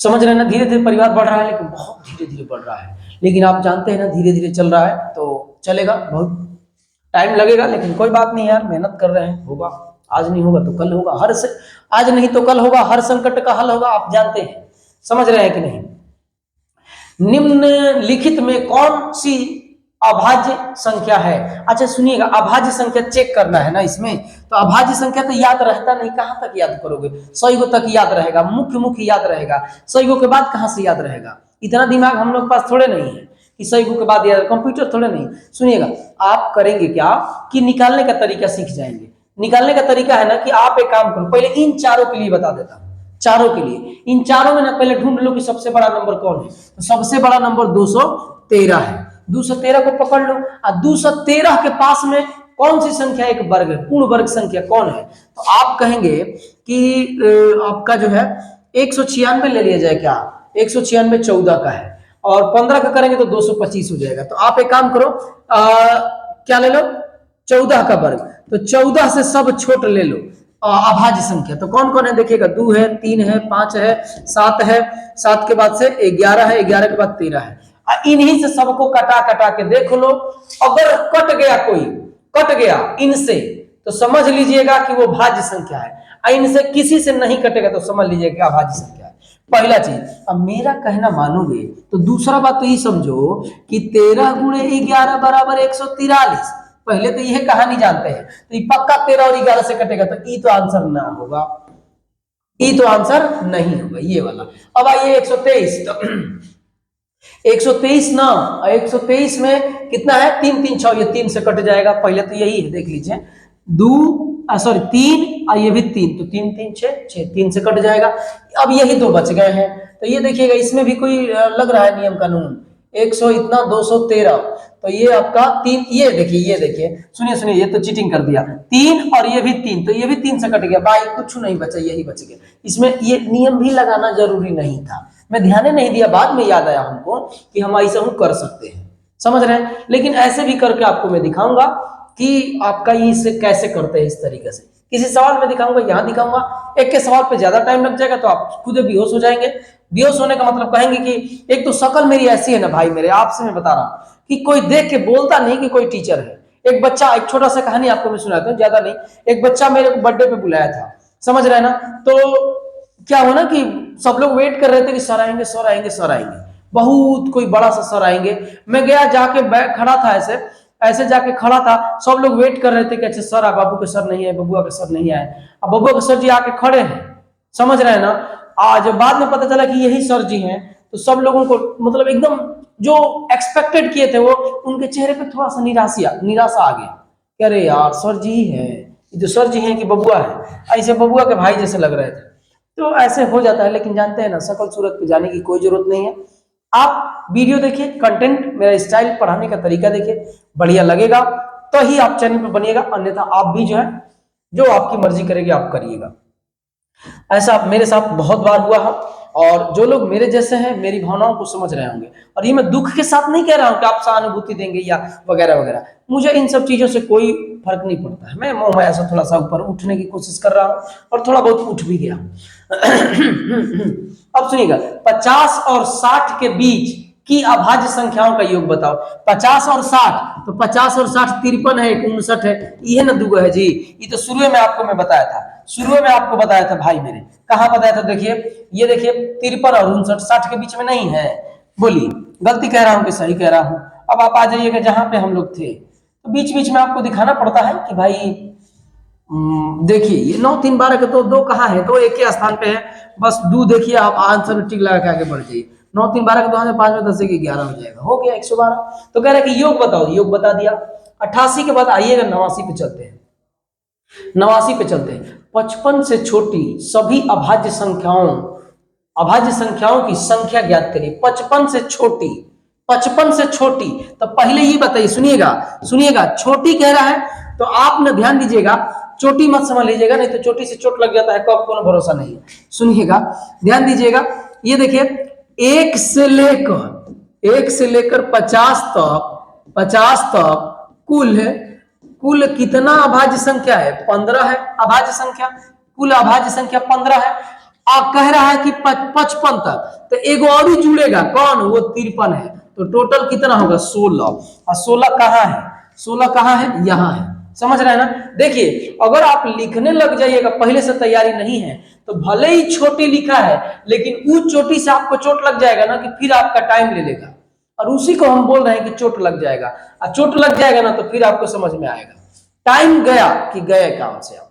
समझ रहे हैं ना। धीरे धीरे परिवार बढ़ रहा है, लेकिन बहुत धीरे धीरे बढ़ रहा है, लेकिन आप जानते हैं ना धीरे धीरे चल रहा है तो चलेगा, बहुत टाइम लगेगा लेकिन कोई बात नहीं यार, मेहनत कर रहे हैं, होगा। आज नहीं होगा तो कल होगा, आज नहीं तो कल होगा, हर संकट का हल होगा, आप जानते हैं। समझ रहे हैं कि नहीं। निम्नलिखित में कौन सी अभाज्य संख्या है। अच्छा सुनिएगा, अभाज्य संख्या चेक करना है ना इसमें, तो अभाज्य संख्या तो याद रहता नहीं, कहां तक याद करोगे, 100 तक याद रहेगा, मुख्य याद रहेगा, 100 के बाद कहां से याद रहेगा। इतना दिमाग हम लोग पास थोड़े नहीं है कि 100 के बाद याद, कंप्यूटर थोड़े नहीं। सुनिएगा, आप करेंगे क्या कि निकालने का तरीका सीख जाएंगे। निकालने का तरीका है ना कि आप एक काम करो, पहले इन चारों के लिए बता देता हूं, चारों के लिए, इन चारों में ना पहले ढूंढ लो कि सबसे बड़ा नंबर कौन है। तो सबसे बड़ा नंबर 213 है, 213 को पकड़ लो। और 213 के पास में कौन सी संख्या एक वर्ग है, पूर्ण वर्ग संख्या कौन है। तो आप कहेंगे कि आपका जो है 196 ले लिया जाए क्या, 196 14 का है और 15 का करेंगे तो 225 हो जाएगा। तो आप एक काम करो, क्या ले लो, 14 का वर्ग, तो 14 से सब छोट ले लो अभाज्य संख्या। तो कौन कौन है देखिएगा, 2 है, 3 है, 5 है, 7 है, 7 के बाद से 11 है, 11 के बाद 13 है। इन्हीं से सबको कटा के देख लो, अगर कट गया, कोई कट गया इनसे तो समझ लीजिएगा कि वो भाज्य संख्या है, इनसे किसी से नहीं कटेगा तो समझ लीजिएगा कि अभाज्य संख्या है। पहला चीज। अब मेरा कहना मानोगे तो दूसरा बात तो ये समझो कि 13 गुणे 11 बराबर 143। पहले तो यह कहानी जानते हैं, तो ये पक्का 13 और 11 से कटेगा, तो ये तो आंसर ना होगा, ये तो आंसर नहीं होगा ये वाला। अब आइए 123, तो 123 ना, 123 में कितना है, 3 3 6, ये 3 से कट जाएगा। पहले तो यही है, देख लीजिए, 3 और ये भी 3, तो 3 3 6, 3 से कट जाएगा। अब यही 2 बच गए हैं, तो ये देखिएगा इसमें भी कोई लग रहा है नियम कानून, 100 इतना 213, तो ये आपका 3, ये देखिए सुनिए, ये तो चीटिंग कर दिया, 3 और ये भी 3, तो ये भी 3 से कट गया भाई, कुछ नहीं बचा, यही बच गया। इसमें ये नियम भी लगाना जरूरी नहीं था, मैं ध्यान नहीं दिया, बाद में याद आया हमको कि हम ऐसा हम कर सकते हैं। समझ रहे हैं, लेकिन ऐसे भी करके आपको मैं दिखाऊंगा कि आपका इसे कैसे करते हैं। इस तरीके से किसी सवाल में दिखाऊंगा, यहाँ दिखाऊंगा, एक के सवाल पे ज्यादा टाइम लग जाएगा तो आप खुद बेहोश हो जाएंगे। बेहोश होने का मतलब कहेंगे कि एक तो शक्ल मेरी ऐसी है ना भाई मेरे, आपसे मैं बता रहा हूँ कि कोई देख के बोलता नहीं कि कोई टीचर है। एक बच्चा, एक छोटा सा कहानी आपको मैं सुनाता हूँ, ज्यादा नहीं। एक बच्चा मेरे को बर्थडे पे बुलाया था, समझ रहे ना। तो क्या हुआ ना कि सब लोग वेट कर रहे थे कि सर आएंगे, सर आएंगे, सर आएंगे, बहुत कोई बड़ा सा सर आएंगे। मैं गया, जाके खड़ा था, ऐसे जाके खड़ा था, सब लोग वेट कर रहे थे कि अच्छा सर, बाबू के सर नहीं है, बबुआ के सर नहीं आए। अब बबुआ के सर जी आके खड़े हैं, समझ रहे हैं ना। आज बाद में पता चला कि यही सर जी हैं, तो सब लोगों को मतलब एकदम जो एक्सपेक्टेड किए थे वो, उनके चेहरे पे थोड़ा सा निराशा आ गया कि अरे यार सर जी है, ये जो सर जी हैं कि बबुआ है, ऐसे बबुआ के भाई जैसे लग रहे थे। तो ऐसे हो जाता है, लेकिन जानते हैं ना, शकल सूरत पे जाने की कोई जरूरत नहीं है। आप वीडियो देखिए, कंटेंट, मेरा स्टाइल, पढ़ाने का तरीका देखिए, बढ़िया लगेगा तो ही आप चैनल पर बनिएगा, अन्यथा आप भी जो है जो आपकी मर्जी करेगी आप करिएगा। ऐसा मेरे साथ बहुत बार हुआ है, और जो लोग मेरे जैसे हैं मेरी भावनाओं को समझ रहे होंगे, और ये मैं दुख के साथ नहीं कह रहा हूं कि आप सहानुभूति देंगे या वगैरह वगैरह, मुझे इन सब चीजों से कोई फर्क नहीं पड़ता है। मैं मोह माया से थोड़ा सा ऊपर उठने की कोशिश कर रहा हूं, और थोड़ा बहुत उठ भी गया। अब सुनिएगा, 50 और 60 के बीच की अभाज्य संख्याओं का योग बताओ। 50 और 60, तो 50 और 60 53 है, 59 है, ये ना दुगो है जी। ये तो शुरू में आपको मैं बताया था, शुरू में आपको बताया था भाई मेरे, कहाँ बताया था, देखिए ये देखिए 53 और 59, 60 के बीच में नहीं है। बोलिए गलती कह रहा हूं कि सही कह रहा हूं। अब आप आ जाइएगा जहां पे हम लोग थे, तो बीच बीच में आपको दिखाना पड़ता है कि भाई देखिए ये 9 3 12 के तो दो कहाँ है, तो एक ही स्थान पे है, बस दो देखिए, आप आंसर में टिक लगा के आगे बढ़ जाइए। 9 3 12 के 2 में 5 में 10 के 11 हो जाएगा, हो गया 112। तो कह रहे कि योग बताओ, योग बता दिया। 88 के बाद आइएगा 89 पे चलते हैं, 89 पे चलते हैं। 55 से छोटी सभी अभाज्य संख्याओं की संख्या ज्ञात करिए। 55 से छोटी, 55 से छोटी, तो पहले ये बताइए, सुनिएगा सुनिएगा, छोटी कह रहा है तो आप न ध्यान दीजिएगा, चोटी मत समझ लीजिएगा, नहीं तो चोटी से चोट लग जाता है, कब कोनो भरोसा नहीं है। सुनिएगा, ध्यान दीजिएगा, ये देखिए 1 से लेकर 50 तक कुल कितना अभाज्य संख्या है? 15 है अभाज्य संख्या, कुल अभाज्य संख्या 15 है। आप कह रहा है कि 55 तक, तो एगो और ही जुड़ेगा, कौन? वो 53 है, तो टोटल कितना होगा? 16। और 16 कहाँ है? 16 कहाँ है? यहाँ है। समझ रहे हैं ना। देखिए अगर आप लिखने लग जाइएगा, पहले से तैयारी नहीं है, तो भले ही छोटी लिखा है, लेकिन उस चोटी से आपको चोट लग जाएगा ना, कि फिर आपका टाइम ले लेगा, और उसी को हम बोल रहे हैं कि चोट लग जाएगा। और चोट लग जाएगा ना, तो फिर आपको समझ में आएगा, टाइम गया कि गए काम से आप।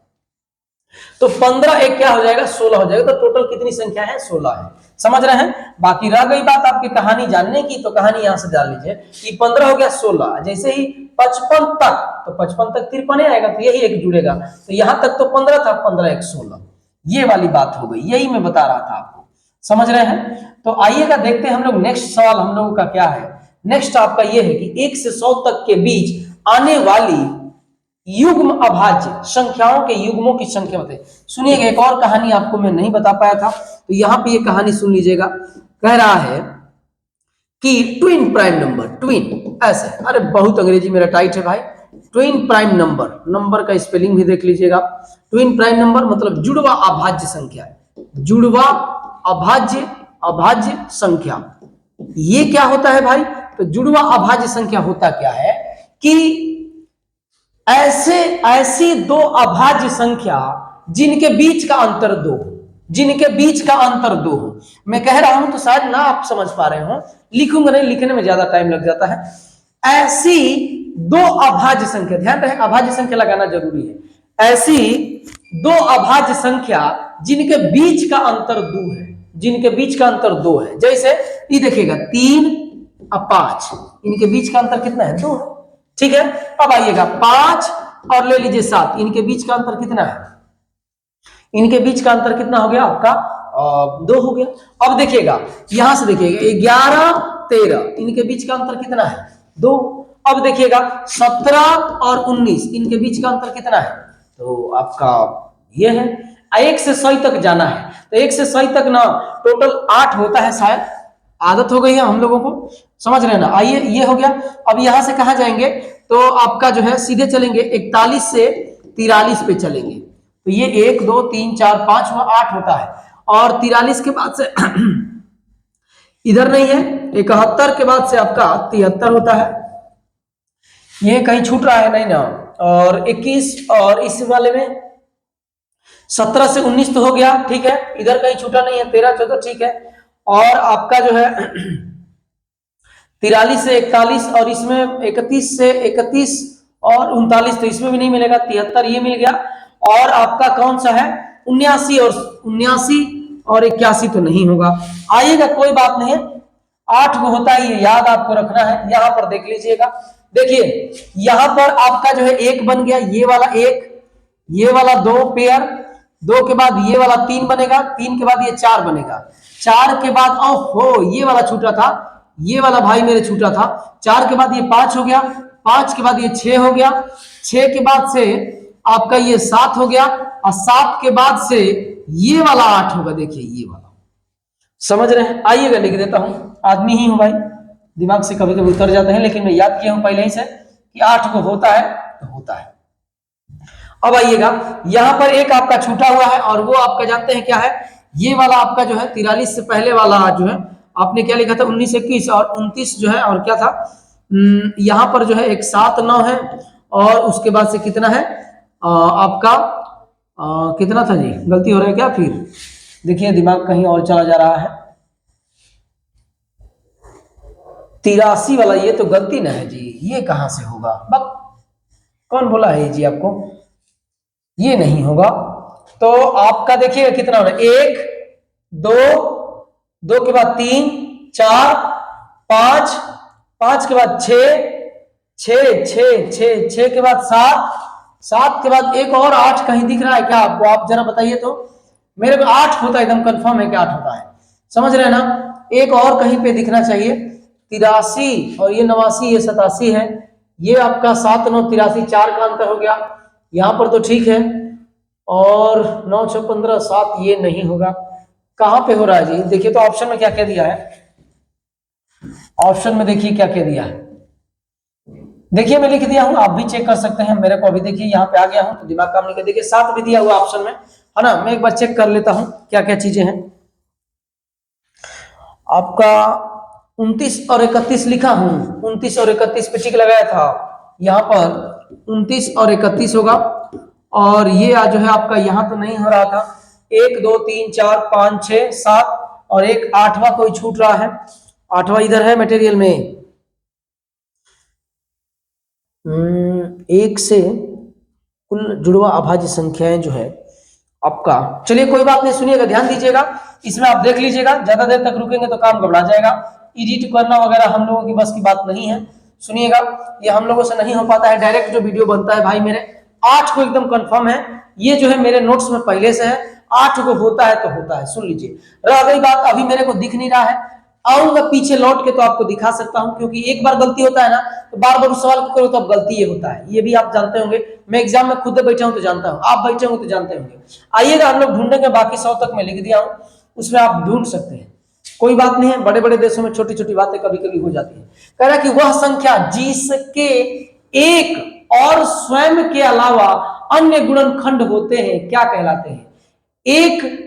तो 15 एक क्या हो जाएगा? 16 हो जाएगा। तो टोटल कितनी संख्या है? 16 है। समझ रहे हैं। बाकी रह गई बात आपकी कहानी जानने की, तो कहानी यहां से डाल लीजिए कि 15 हो गया, 16, जैसे ही 55 तक, तो 55 तक 53 आएगा, तो यही एक जुड़ेगा, तो यहां तक तो 15 था, 15 एक 16, ये वाली बात हो गई। यही मैं बता रहा था आपको, समझ रहे हैं। तो आइएगा देखते हैं हम लोग नेक्स्ट सवाल हम लोगों का क्या है। नेक्स्ट आपका ये है कि 1 से 100 तक के बीच आने वाली युग्म अभाज्य संख्याओं के युग्मों की संख्या बताइए। सुनिएगा, एक और कहानी आपको मैं नहीं बता पाया था, तो यहां पे ये कहानी सुन लीजिएगा। कह रहा है कि ट्विन प्राइम नंबर, ट्विन ऐसे, अरे बहुत अंग्रेजी मेरा टाइट है भाई। ट्विन प्राइम नंबर, नंबर का स्पेलिंग भी देख लीजिएगा। ट्विन प्राइम नंबर मतलब जुड़वा अभाज्य संख्या, जुड़वा अभाज्य संख्या। ये क्या होता है भाई? तो जुड़वा अभाज्य संख्या होता क्या है कि ऐसी दो अभाज्य संख्या जिनके बीच का अंतर 2, जिनके बीच का अंतर 2 हो। मैं कह रहा हूं तो शायद ना आप समझ पा रहे हो, लिखूंगा नहीं, लिखने में ज्यादा टाइम लग जाता है। ऐसी दो अभाज्य संख्या, ध्यान रहे अभाज्य संख्या लगाना जरूरी है। ऐसी दो अभाज्य संख्या जिनके बीच का अंतर 2 है, जिनके बीच का अंतर 2 है। जैसे ये देखिएगा 3 और 5, इनके बीच का अंतर कितना है? 2। ठीक है। अब आइएगा 5 और ले लीजिए 7, इनके बीच का अंतर कितना है? इनके बीच का अंतर कितना हो गया आपका? 2 हो गया। अब देखिएगा यहां से देखिएगा 11 13, इनके बीच का अंतर कितना है? 2। अब देखिएगा 17 और 19, इनके बीच का अंतर कितना है? तो आपका ये है। 1 से 100 तक जाना है, तो 1 से 100 तक ना टोटल 8 होता है, शायद आदत हो गई है हम लोगों को, समझ रहे हैं ना। आइए ये हो गया। अब यहां से कहां जाएंगे? तो आपका जो है सीधे चलेंगे 41 से 43 पे चलेंगे, तो ये 1 2 3 4 5 व 8 होता है। और 43 के बाद से इधर नहीं है, 71 के बाद से आपका 73 होता है। ये कहीं छूट रहा है नहीं ना। और 21, और इस वाले में 17 से 19 तो हो गया, ठीक है, इधर कहीं छूटा नहीं है, 13 14, ठीक है। और आपका जो है 43 से 41, और इसमें 31 से 31 और 39, तो इसमें भी नहीं मिलेगा। 73 ये मिल गया। और आपका कौन सा है? 79 और 79 और 81 तो नहीं होगा। आइएगा, कोई बात नहीं है, 8 को होता है, ये याद आपको रखना है। यहां पर देख लीजिएगा, देखिए यहां पर आपका जो है 1 बन गया, ये वाला 1, ये वाला 2 पेयर, 2 के बाद ये वाला 3 बनेगा, 3 के बाद ये 4 बनेगा, 4 के बाद ओहो ये वाला छूटा था, ये वाला भाई मेरे छूटा था, 4 के बाद ये 5 हो गया, 5 के बाद ये 6 हो गया, 6 के बाद से आपका ये 7 हो गया, और 7 के बाद से ये वाला 8 होगा। देखिए ये वाला, समझ रहे हैं? आइएगा लिख देता हूं, आदमी ही हूं भाई, दिमाग से कभी कभी उतर जाते हैं, लेकिन मैं याद किया हूं पहले ही से कि 8 को होता है तो होता है। अब आइएगा, यहां पर एक आपका छूटा हुआ है, और वो आपका जानते हैं क्या है, ये वाला आपका जो है 43 से पहले वाला जो है आपने क्या लिखा था, 19, 21 और 29 जो है, और क्या था यहां पर जो है एक 7, 9 है, और उसके बाद से कितना है आपका कितना था जी, गलती हो रहा है क्या? फिर देखिए दिमाग कहीं और चला जा रहा है, 83 वाला, ये तो गलती ना है जी, ये कहां से होगा? बक कौन बोला है जी आपको? ये नहीं होगा। तो आपका देखिएगा कितना होना, 1 2 2 के बाद 3 4 5 5 के बाद 6 6 6 6 6 के बाद 7 7 के बाद एक और 8 कहीं दिख रहा है क्या आपको? आप जरा बताइए तो, मेरे को 8 होता है, एकदम कंफर्म है कि 8 होता है, समझ रहे हैं ना? एक और कहीं पे दिखना चाहिए, 83 और ये 89, ये 87 है, ये आपका 7 9 83, 4 का अंतर हो गया, यहां पर तो ठीक है, और 9 6 15 7, ये नहीं होगा। कहां पे हो रहा है जी? देखिए तो ऑप्शन में क्या क्या दिया है, ऑप्शन में देखिए क्या क्या दिया है, देखिए मैं लिख दिया हूं, आप भी चेक कर सकते हैं, मेरे को अभी देखिए यहाँ पे आ गया हूं तो दिमाग काम नहीं कर, देखिए 7 भी दिया हुआ ऑप्शन में है ना। मैं एक बार चेक कर लेता हूं क्या क्या चीजें हैं। आपका 29 और 31 लिखा हूं, 29 और 31 पे टिक लगाया था, यहाँ पर 29 और 31 होगा, और ये जो है आपका यहाँ तो नहीं हो रहा था, 1 2 3 4 5 6 7 और एक 8वां कोई छूट रहा है, 8वां इधर है मटेरियल में, 1 से कुल जुड़वा अभाज्य संख्याएं जो है आपका, चलिए कोई बात नहीं, सुनिएगा, ध्यान दीजिएगा, इसमें आप देख लीजिएगा, ज्यादा देर तक रुकेंगे तो काम घबरा जाएगा, एडिट करना वगैरह हम लोगों की बस की बात नहीं है। सुनिएगा, ये हम लोगों से नहीं हो पाता है, डायरेक्ट जो वीडियो बनता है भाई मेरे 8 को एकदम कंफर्म है, ये जो है मेरे नोट्स में पहले से है, 8 को होता है तो होता है। सुन लीजिए, रह गई बात, अभी मेरे को दिख नहीं रहा है, आऊंगा पीछे लौट के तो आपको दिखा सकता हूं, क्योंकि एक बार गलती होता है ना तो बार बार उस सवाल को करो तो अब गलती ये होता है, ये भी आप जानते होंगे, मैं एग्जाम में खुद बैठा हूं तो जानता हूं, आप बैठे होंगे तो जानते होंगे। आइएगा, हम लोग ढूंढेंगे, बाकी 100 तक मैं लिख दिया हूं, उसमें आप ढूंढ सकते हैं, कोई बात नहीं है, बड़े बड़े देशों में छोटी छोटी बातें कभी कभी हो जाती है। कह रहा कि वह संख्या जिसके एक और स्वयं के अलावा अन्य गुणनखंड होते हैं क्या कहलाते हैं? एक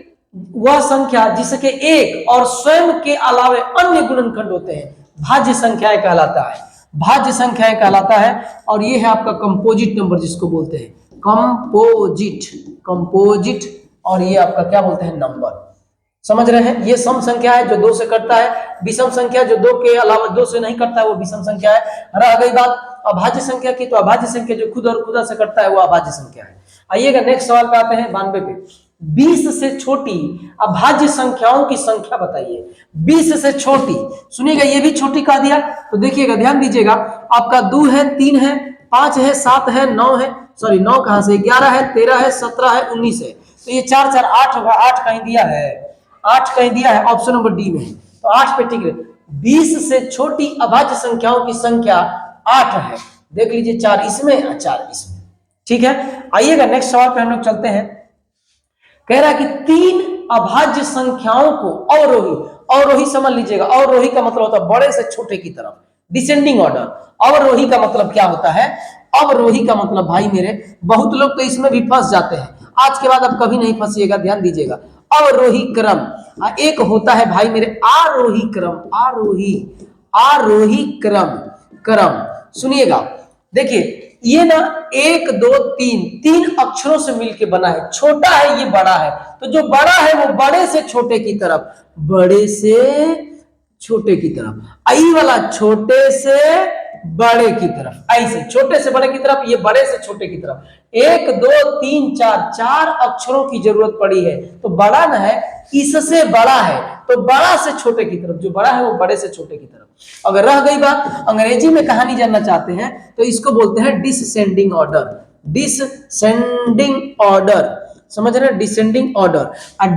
वह संख्या जिसके एक और स्वयं के अलावे अन्य गुणनखंड होते हैं भाज्य संख्याएं कहलाता है, भाज्य संख्याएं कहलाता है, और ये है आपका कंपोजिट नंबर जिसको बोलते हैं कंपोजिट, कंपोजिट, और ये आपका क्या बोलते हैं नंबर, समझ रहे हैं? ये सम संख्या है जो 2 से कटता है, विषम संख्या जो 2 के अलावा 2 से नहीं कटता है वो विषम संख्या है। रह गई बात अभाज्य संख्या की, तो अभाज्य संख्या जो खुद और खुदा से कटता है वो अभाज्य संख्या है। आइएगा नेक्स्ट सवाल पे आते हैं, 92 पे, 20 से छोटी अभाज्य संख्याओं की संख्या बताइए। 20 से छोटी, सुनिएगा, ये भी छोटी कह दिया तो देखिएगा, ध्यान दीजिएगा, आपका 2 है, 3 है, 5 है, 7 है, 9 है, सॉरी 9 कहां से, 11 है, 13 है, 17 है, 19 है, तो ये 4 4 8 होगा, 8 कहीं दिया है, 8 कहीं दिया है, ऑप्शन नंबर डी में है, तो 8 पे टिक रहे। 20 से छोटी अभाज्य संख्याओं की संख्या 8 है, देख लीजिए, 4 इसमें, 4 इसमें, ठीक है। आइएगा नेक्स्ट सवाल पे हम लोग चलते हैं। कह रहा है कि 3 अभाज्य संख्याओं को अवरोही, अवरोही समझ लीजिएगा, अवरोही का मतलब होता है बड़े से छोटे की तरफ, डिसेंडिंग ऑर्डर। अवरोही का मतलब क्या होता है? अवरोही का मतलब भाई मेरे, बहुत लोग तो इसमें भी फंस जाते हैं, आज के बाद अब कभी नहीं फंसिएगा, ध्यान दीजिएगा। अवरोही क्रम, एक होता है भाई मेरे आरोही क्रम, आरोही, आरोही क्रम, क्रम, सुनिएगा, देखिए ये ना 1 2 3 3 अक्षरों से मिलके बना है, छोटा है ये बड़ा है, तो जो बड़ा है वो बड़े से छोटे की तरफ, बड़े से छोटे की तरफ, आई वाला छोटे से बड़े की तरफ, ऐसे छोटे से बड़े की तरफ, ये बड़े से छोटे की तरफ। 1 2 3 4, 4 अक्षरों की जरूरत पड़ी है, तो बड़ा ना है, इससे बड़ा है, तो बड़ा से छोटे की तरफ, जो बड़ा है वो बड़े से छोटे की तरफ। अगर रह गई बात अंग्रेजी में कहानी जानना चाहते हैं तो इसको बोलते हैं डिसेंडिंग ऑर्डर, डिसेंडिंग ऑर्डर, समझ रहे हैं, डिसेंडिंग ऑर्डर।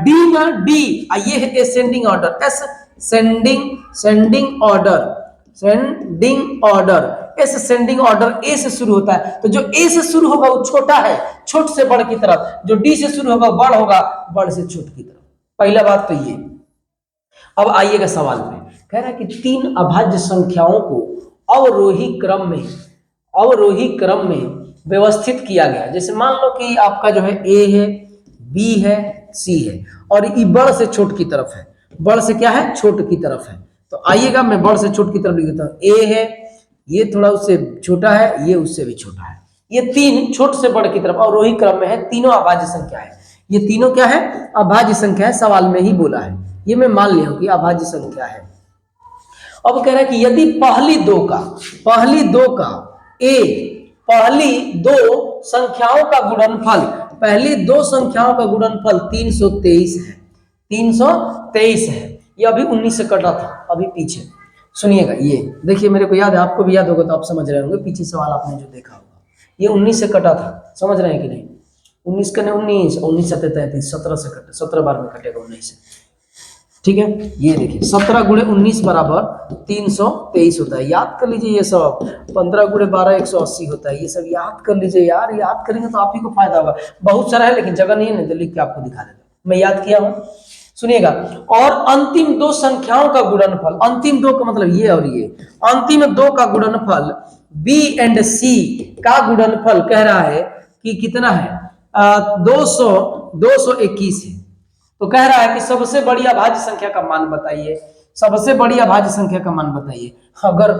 डी ना, डी ये है ascending order, ascending order, sending order, ascending order A से शुरू होता है, तो जो ए से शुरू होगा वो छोटा है, छोट से बड़ की तरफ, जो डी से शुरू होगा बड़ होगा, बड़ से छोट की तरफ। पहला बात तो ये। अब आइएगा सवाल में, कह रहा है कि 3 अभाज्य संख्याओं को अवरोही क्रम में व्यवस्थित किया गया। जैसे मान लो कि आपका जो है ए है, बी है, सी है, और ये बड़ से छोट की तरफ है, बड़ से क्या है, छोट की तरफ है। तो आइएगा मैं बड़ से छोट की तरफ लिख देता हूँ, ए है, ये थोड़ा उससे छोटा है, ये उससे भी छोटा है, ये 3 छोट से बड़ की तरफ अवरोही क्रम में है, तीनों अभाज्य संख्या है। ये तीनों क्या है, अभाज्य संख्या है, सवाल में ही बोला है, ये मैं मान लिया हूं कि अभाज्य संख्या है। अब कह रहा है कि यदि पहली दो संख्याओं का गुणनफल, पहली 2 संख्याओं का गुणनफल 323 है, 323 है। ये अभी 19 से कटा था, अभी पीछे सुनिएगा, ये देखिए, मेरे को याद है, आपको भी याद होगा तो आप समझ रहे होंगे, पीछे सवाल आपने जो देखा होगा, ये 19 से कटा था, समझ रहे हैं कि नहीं? 19 का 19, 19 से 33, 17 से कटे, 17 बार में कटेगा 19 से, ठीक है। ये देखिए 17 गुणे 19 बराबर 323 होता है, याद कर लीजिए ये सब। 15 गुणे 12 180 होता है, ये सब याद कर लीजिए यार, याद करेंगे तो आप ही को फायदा होगा। बहुत सारा है लेकिन जगह नहीं है, नहीं लिख के आपको दिखा देता, मैं याद किया हूं, सुनिएगा। और अंतिम 2 संख्याओं का गुणनफल, अंतिम 2 का मतलब ये और ये, अंतिम 2 का गुणनफल बी एंड सी का गुणनफल कह रहा है कि कितना है, 221 है। तो कह रहा है कि सबसे बड़ी अभाज्य संख्या का मान बताइए, सबसे बड़ी अभाज्य संख्या का मान बताइए। अगर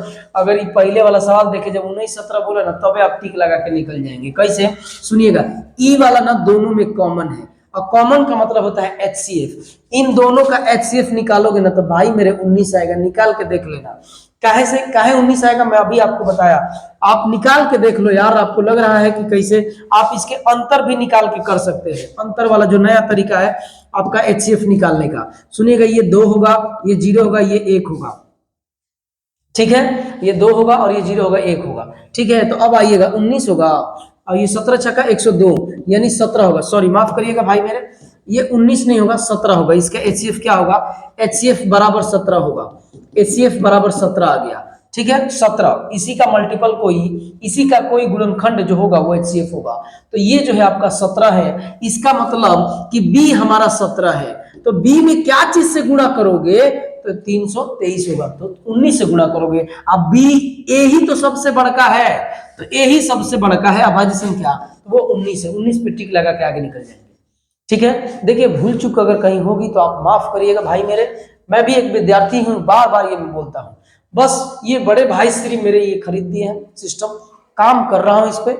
ये पहले वाला सवाल देखे, जब 19 17 बोले ना, तबे आप टिक लगा के निकल जाएंगे। कैसे, सुनिएगा, ई वाला ना दोनों में कॉमन है, और कॉमन का मतलब होता है HCF। इन दोनों का HCF निकालोगे ना तो भाई मेरे 19 आएगा, निकाल के देख लेना। काहे 19 आएगा, मैं अभी आपको बताया, आप निकाल के देख लो यार। आपको लग रहा है कि कैसे आप इसके अंतर भी निकाल के कर सकते हैं, अंतर वाला जो नया तरीका है आपका HCF निकालने का। सुनिएगा, ये 2 होगा, ये 0 होगा, ये 1 होगा, ठीक है, ये 2 होगा और ये 0 होगा, 1 होगा, ठीक है। तो अब आइएगा 19 होगा, और ये 17 छक्का 102 यानी 17 होगा, सॉरी माफ करिएगा भाई मेरे, ये 19 नहीं होगा, 17 होगा। इसका HCF क्या होगा, HCF बराबर 17 होगा, HCF बराबर 17 आ गया, ठीक है। 17 इसी का मल्टीपल कोई, इसी का कोई गुणनखंड जो होगा वो HCF होगा। तो ये जो है आपका 17 है, इसका मतलब कि B हमारा 17 है। तो B में क्या चीज से गुणा करोगे, तो 323 होगा, तो 19 से गुणा करोगे। अब B A ही तो सबसे बड़का है, तो A ही सबसे बड़का है अभाज्य संख्या, तो वो 19 है। 19 पे टिक लगा के आगे निकल जाएंगे, ठीक है। देखिए भूल चूक अगर कहीं होगी तो आप माफ करिएगा भाई मेरे, मैं भी एक विद्यार्थी हूँ, बार बार ये मैं बोलता हूँ। बस ये बड़े भाई श्री मेरे ये खरीद दिए हैं सिस्टम, काम कर रहा हूँ इस पे,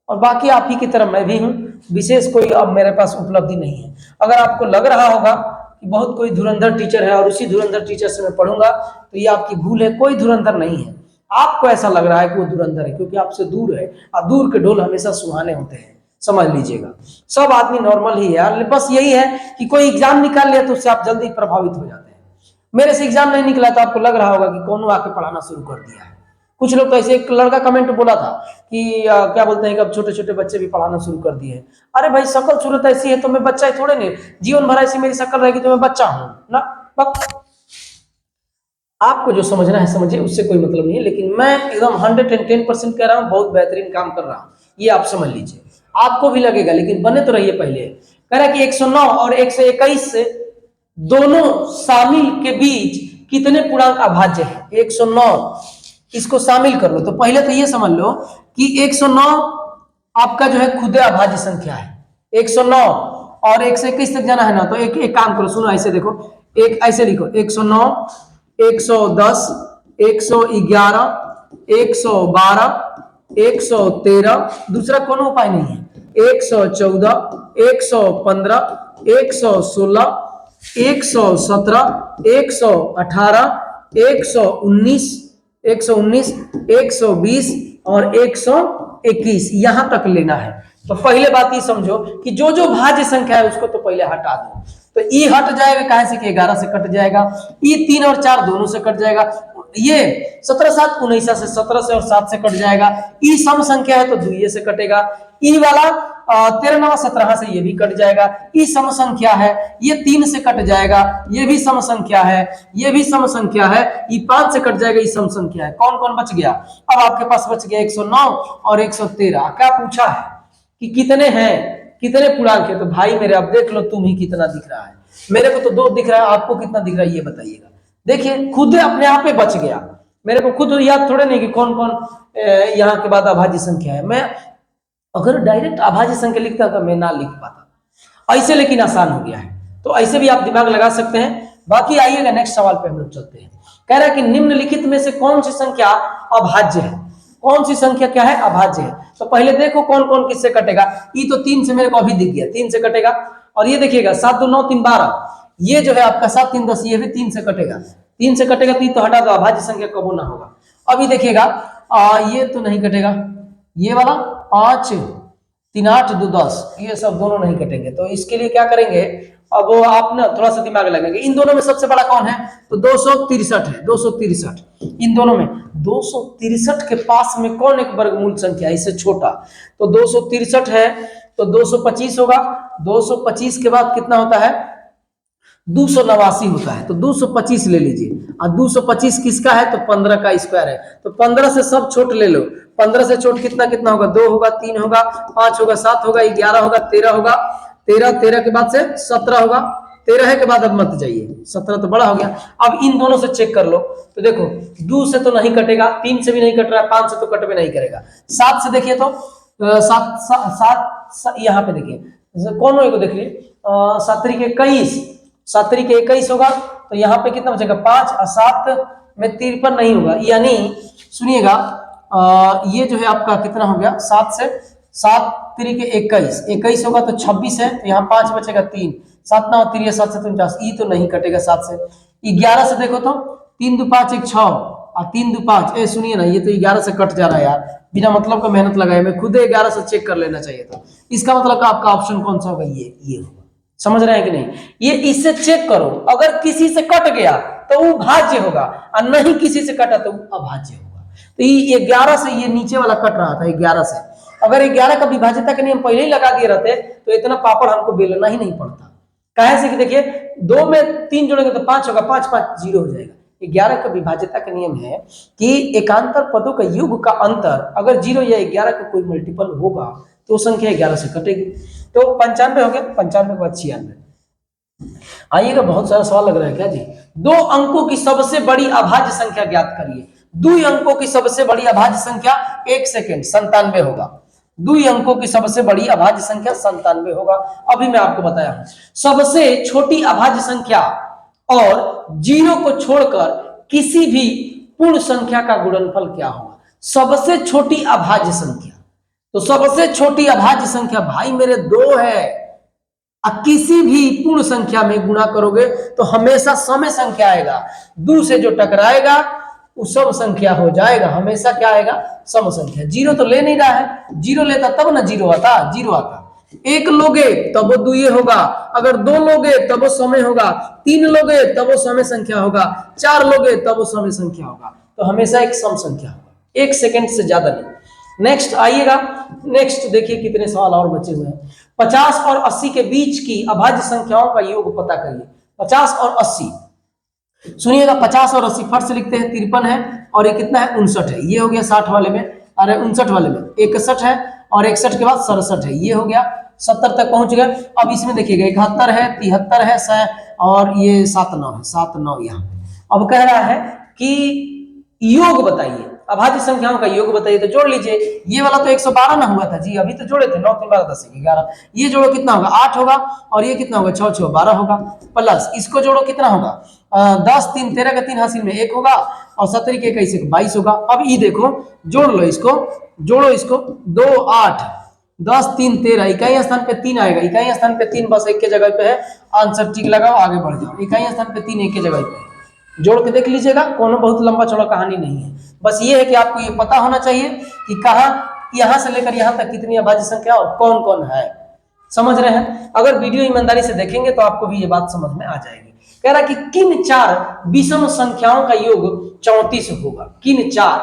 और बाकी आप ही की तरह मैं भी हूँ, विशेष कोई अब मेरे पास उपलब्धि नहीं है। अगर आपको लग रहा होगा कि बहुत कोई धुरंधर टीचर है और उसी धुरंधर टीचर से मैं पढ़ूंगा, तो ये आपकी भूल है, कोई धुरंधर नहीं है। आपको ऐसा लग रहा है कि वो धुरंधर है क्योंकि आपसे दूर है, और दूर के ढोल हमेशा सुहाने होते हैं, समझ लीजिएगा। सब आदमी नॉर्मल ही है यार, बस यही है कि कोई एग्जाम निकाल लिया तो उससे आप जल्दी प्रभावित हो जाते हैं। मेरे से एग्जाम नहीं निकला तो आपको लग रहा होगा कि कौन आके पढ़ाना शुरू कर दिया है। कुछ लोग तो ऐसे, एक लड़का कमेंट बोला था कि क्या बोलते हैं कि अब छोटे छोटे बच्चे भी पढ़ाना शुरू कर दिए हैं। अरे भाई शक्ल सूरत ऐसी है तो मैं बच्चा ही थोड़े नहीं, जीवन भर ऐसी मेरी शक्ल रहेगी तो मैं बच्चा हूं ना। आपको जो समझना है समझिए, उससे कोई मतलब नहीं है, लेकिन मैं एकदम 110% कह रहा हूँ, बहुत बेहतरीन काम कर रहा हूँ, ये आप समझ लीजिए। आपको भी लगेगा, लेकिन बने तो रहिए। पहले कह रहा है कि 109 और 121 से दोनों शामिल के बीच कितने पूर्णांक अभाज्य है। 109 इसको शामिल कर लो, तो पहले तो ये समझ लो कि 109 आपका जो है खुदे अभाज्य संख्या है। 109 और 121 तक जाना है ना, तो एक काम करो, सुनो ऐसे देखो, एक ऐसे लिखो, 109 110 111 112 113, दूसरा कोनो उपाय नहीं है, 114 115 116 117 118 119 119, 120 और 121 यहां तक लेना है। तो पहले बात ये समझो कि जो जो भाज्य संख्या है उसको तो पहले हटा दो। तो ई हट जाएगा, कहां से कि 11 से कट जाएगा, ई 3 और 4 दोनों से कट जाएगा, ये 17 7 19 से 17 से और 7 से कट जाएगा, ई सम संख्या है तो 2 से कटेगा, ई वाला 13 9 17 से ये भी कट जाएगा, ई सम संख्या है ये 3 से कट जाएगा, ये भी सम संख्या है, ये भी सम संख्या है, ई 5 से कट जाएगा, ई सम संख्या है। कौन कौन बच गया? अब आपके पास बच गया 109 और 113। क्या पूछा है कि कितने हैं, कितने पूर्णांक है? तो भाई मेरे अब देख लो तुम ही कितना दिख रहा है, मेरे को तो 2 दिख रहा है, आपको कितना दिख रहा है ये बताइएगा। देखिए खुद अपने आप पे बच गया, मेरे को खुद याद थोड़े नहीं कि कौन कौन यहाँ के बाद अभाज्य संख्या है। मैं अगर डायरेक्ट अभाज्य संख्या लिखता तो मैं ना लिख पाता ऐसे, लेकिन आसान हो गया है, तो ऐसे भी आप दिमाग लगा सकते हैं। बाकी आइएगा नेक्स्ट सवाल पे हम लोग चलते हैं। कह रहा है कि निम्नलिखित में से कौन सी संख्या अभाज्य है? कौन सी संख्या क्या है? अभाज्य है। तो पहले देखो कौन कौन किससे कटेगा। ई तो 3 से मेरे को अभी दिख गया, 3 से कटेगा। और ये देखिएगा 7 2 9 3 12, ये जो है आपका 7 3 10, ये भी 3 से कटेगा, 3 से कटेगा, 3 तो हटा दो, अभाज्य संख्या कबो ना होगा। अभी देखिएगा ये तो नहीं कटेगा, ये वाला 5 3 8 2 10, ये सब दोनों नहीं कटेंगे। तो इसके लिए क्या करेंगे, अब आप ना थोड़ा सा दिमाग लगाएंगे। इन दोनों में सबसे बड़ा कौन है? तो 263 है, 263। इन दोनों में 263 के पास में कौन एक वर्गमूल संख्या है इससे छोटा? तो 263 है तो 225 होगा, 225 के बाद कितना होता है? 289 होता है। तो 225 ले लीजिए, और 225 किसका है? तो 15 का स्क्वायर है। तो 15 से सब छोट ले लो, 15 से छोट कितना कितना होगा? 2 होगा, 3 होगा, 5 होगा, 7 होगा, 11 होगा, 13 होगा, 13 के बाद से 17 होगा, 13 के बाद अब मत जाइए, 17 तो बड़ा हो गया। अब इन दोनों से चेक कर लो, तो देखो 2 से तो नहीं कटेगा, 3 से भी नहीं कट रहा है, 5 से तो कट भी नहीं करेगा, 7 से देखिए तो 7 यहाँ पे देखिए कौन को देख लिए, 7 तरीके 21, 7 तरीके 21 होगा, तो यहाँ पे कितना बचेगा? 5 और 7 में 53 नहीं होगा, यानी सुनिएगा ये जो है आपका कितना हो गया? 7 से 7 तरीके 21, 21 होगा तो 26 है, तो यहाँ 5 बचेगा 3, 7 9 3 7 से 49, ये तो नहीं कटेगा 7 से। 11 से देखो तो 3 2 5 1 6 और 3 2 5, ए सुनिए ना, ये तो 11 से कट जा रहा है यार, बिना मतलब का मेहनत लगाए, मैं खुद 11 से चेक कर लेना चाहिए था। इसका मतलब का आपका ऑप्शन कौन सा होगा? ये होगा। समझ रहे हैं कि नहीं? ये इससे चेक करो, अगर किसी से कट गया तो वो भाज्य होगा, और नहीं किसी से कटा तो वो अभाज्य होगा। तो ये 11 से ये नीचे वाला कट रहा था, 11 से, अगर 11 का विभाज्यता के नियम पहले ही लगा दिए रहते तो इतना पापड़ हमको बेलना ही नहीं पड़ता। कहे से कि देखिए 2 में 3 जोड़ेंगे तो 5 होगा, 5 5 0 हो जाएगा। 11 का विभाज्यता का नियम है कि एकांतर पदों का योग का अंतर अगर 0 या 11 का कोई मल्टीपल होगा तो संख्या 11 से कटेगी। तो 95 हो गया, 95 के बाद 96। आइएगा, बहुत सारा सवाल लग रहा है क्या जी? 2 अंकों की सबसे बड़ी अभाज्य संख्या ज्ञात करिए। 2 अंकों की सबसे बड़ी अभाज्य संख्या, 1 सेकेंड, 97 होगा। 2 अंकों की सबसे बड़ी अभाज्य संख्या 97 होगा। अभी मैं आपको बताया हूं सबसे छोटी अभाज्य संख्या और 0 को छोड़कर किसी भी पूर्ण संख्या का गुणनफल क्या होगा? सबसे छोटी अभाज्य संख्या, तो सबसे छोटी अभाज्य संख्या भाई मेरे 2 है, किसी भी पूर्ण संख्या में गुणा करोगे तो हमेशा सम संख्या आएगा, 2 से जो टकराएगा वो सम संख्या हो जाएगा, हमेशा क्या आएगा? सम संख्या। 0 तो ले नहीं रहा है, 0 लेता तब ना 0 आता, 0 आता। 1 लोगे तब वो 2 होगा, अगर 2 लोगे तब वो समय होगा, 3 लोगे तब वो समय संख्या होगा, 4 लोगे तब वो समय संख्या होगा। तो हमेशा एक सम संख्या होगा, 1 सेकेंड से ज्यादा नहीं। नेक्स्ट आइएगा, नेक्स्ट देखिए कितने सवाल और बचे हुए हैं। 50 और 80 के बीच की अभाज्य संख्याओं का योग पता करिए। 50 और 80, सुनिएगा 50 और 80 फट से लिखते हैं, 53 है, और ये कितना है? 59 है। ये हो गया 60 वाले में, अरे 59 वाले में 61 है, और 61 के बाद 67 है, ये हो गया 70 तक पहुंच गया। अब इसमें देखिएगा 71 है, 73 है, 100 और ये 79 है, 79 यहाँ पे। अब कह रहा है कि योग बताइए, अभाज्य संख्याओं का योग बताइए, तो जोड़ लीजिए। ये वाला तो 112 ना हुआ था जी, अभी तो जोड़े थे, 9 3 12 10 11, ये जोड़ो कितना होगा? 8 होगा, और ये कितना होगा? 6 6 12 होगा, प्लस इसको जोड़ो कितना होगा? 10 3 13 का 3 हासिल में 1 होगा, और 17 के 21 22 होगा। अब ये देखो जोड़ लो, इसको जोड़ो, इसको 2 8 10 3 13, इकाई स्थान पे 3 आएगा, इकाई स्थान पे 3 बस एक के जगह पे है, आंसर टिक लगाओ, आगे बढ़ जाओ। इकाई स्थान पे 3 एक के जगह पे, जोड़ के देख लीजिएगा, कोनो बहुत लंबा चौड़ा कहानी नहीं है, बस ये है कि आपको ये पता होना चाहिए कि कहाँ यहाँ से लेकर यहाँ तक कितनी अभाज्य संख्या और कौन कौन है। समझ रहे हैं? अगर वीडियो ईमानदारी से देखेंगे तो आपको भी ये बात समझ में आ जाएगी। कह रहा कि किन 4 विषम संख्याओं का योग 34 होगा। किन 4,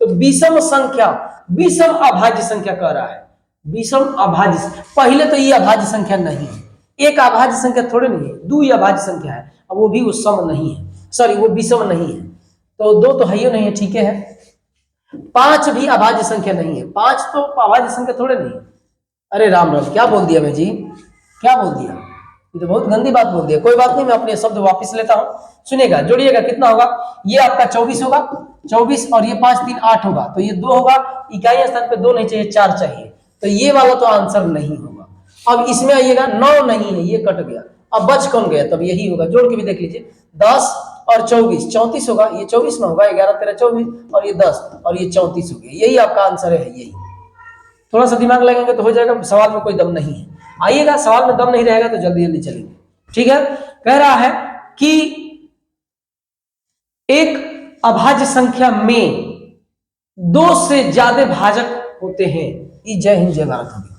तो विषम संख्या, विषम अभाज्य संख्या कह रहा है। विषम अभाज्य, पहले तो ये अभाज्य संख्या नहीं है, एक अभाज्य संख्या थोड़े नहीं है, 2 अभाज्य संख्या है, अब वो भी उस सम नहीं है, सॉरी वो विषम नहीं है, तो 2 तो है ही नहीं है, ठीक है। 5 भी अभाज्य संख्या नहीं है, 5 तो अभाज्य संख्या थोड़े नहीं है। अरे राम राम, क्या बोल दिया मैं जी, क्या बोल दिया, ये तो बहुत गंदी बात बोल दिया। कोई बात नहीं, मैं अपने शब्द वापस लेता हूं, सुनिएगा, जोड़िएगा, कितना होगा, ये आपका 24 होगा, 24 और ये 5 3 8 होगा, तो ये 2 होगा, इकाई स्थान पे 2 नहीं चाहिए, 4 चाहिए, तो ये वाला तो आंसर नहीं होगा। अब इसमें आइएगा, 9 नहीं है, ये कट गया, अब बच कौन गया, तब यही होगा, जोड़ के भी देख लीजिए, 10 और 24, 34 होगा, ये 24 में होगा, 11 13 24 और ये 10 और ये 34 हो गया, यही आपका आंसर है। यही थोड़ा सा दिमाग लगाएंगे तो हो जाएगा, सवाल में कोई दम नहीं है। आइएगा, सवाल में दम नहीं रहेगा तो जल्दी जल्दी चलेंगे, ठीक है। कह रहा है कि एक अभाज्य संख्या में 2 से ज्यादा भाजक होते हैं। ये जय हिंद जय भारत होगी।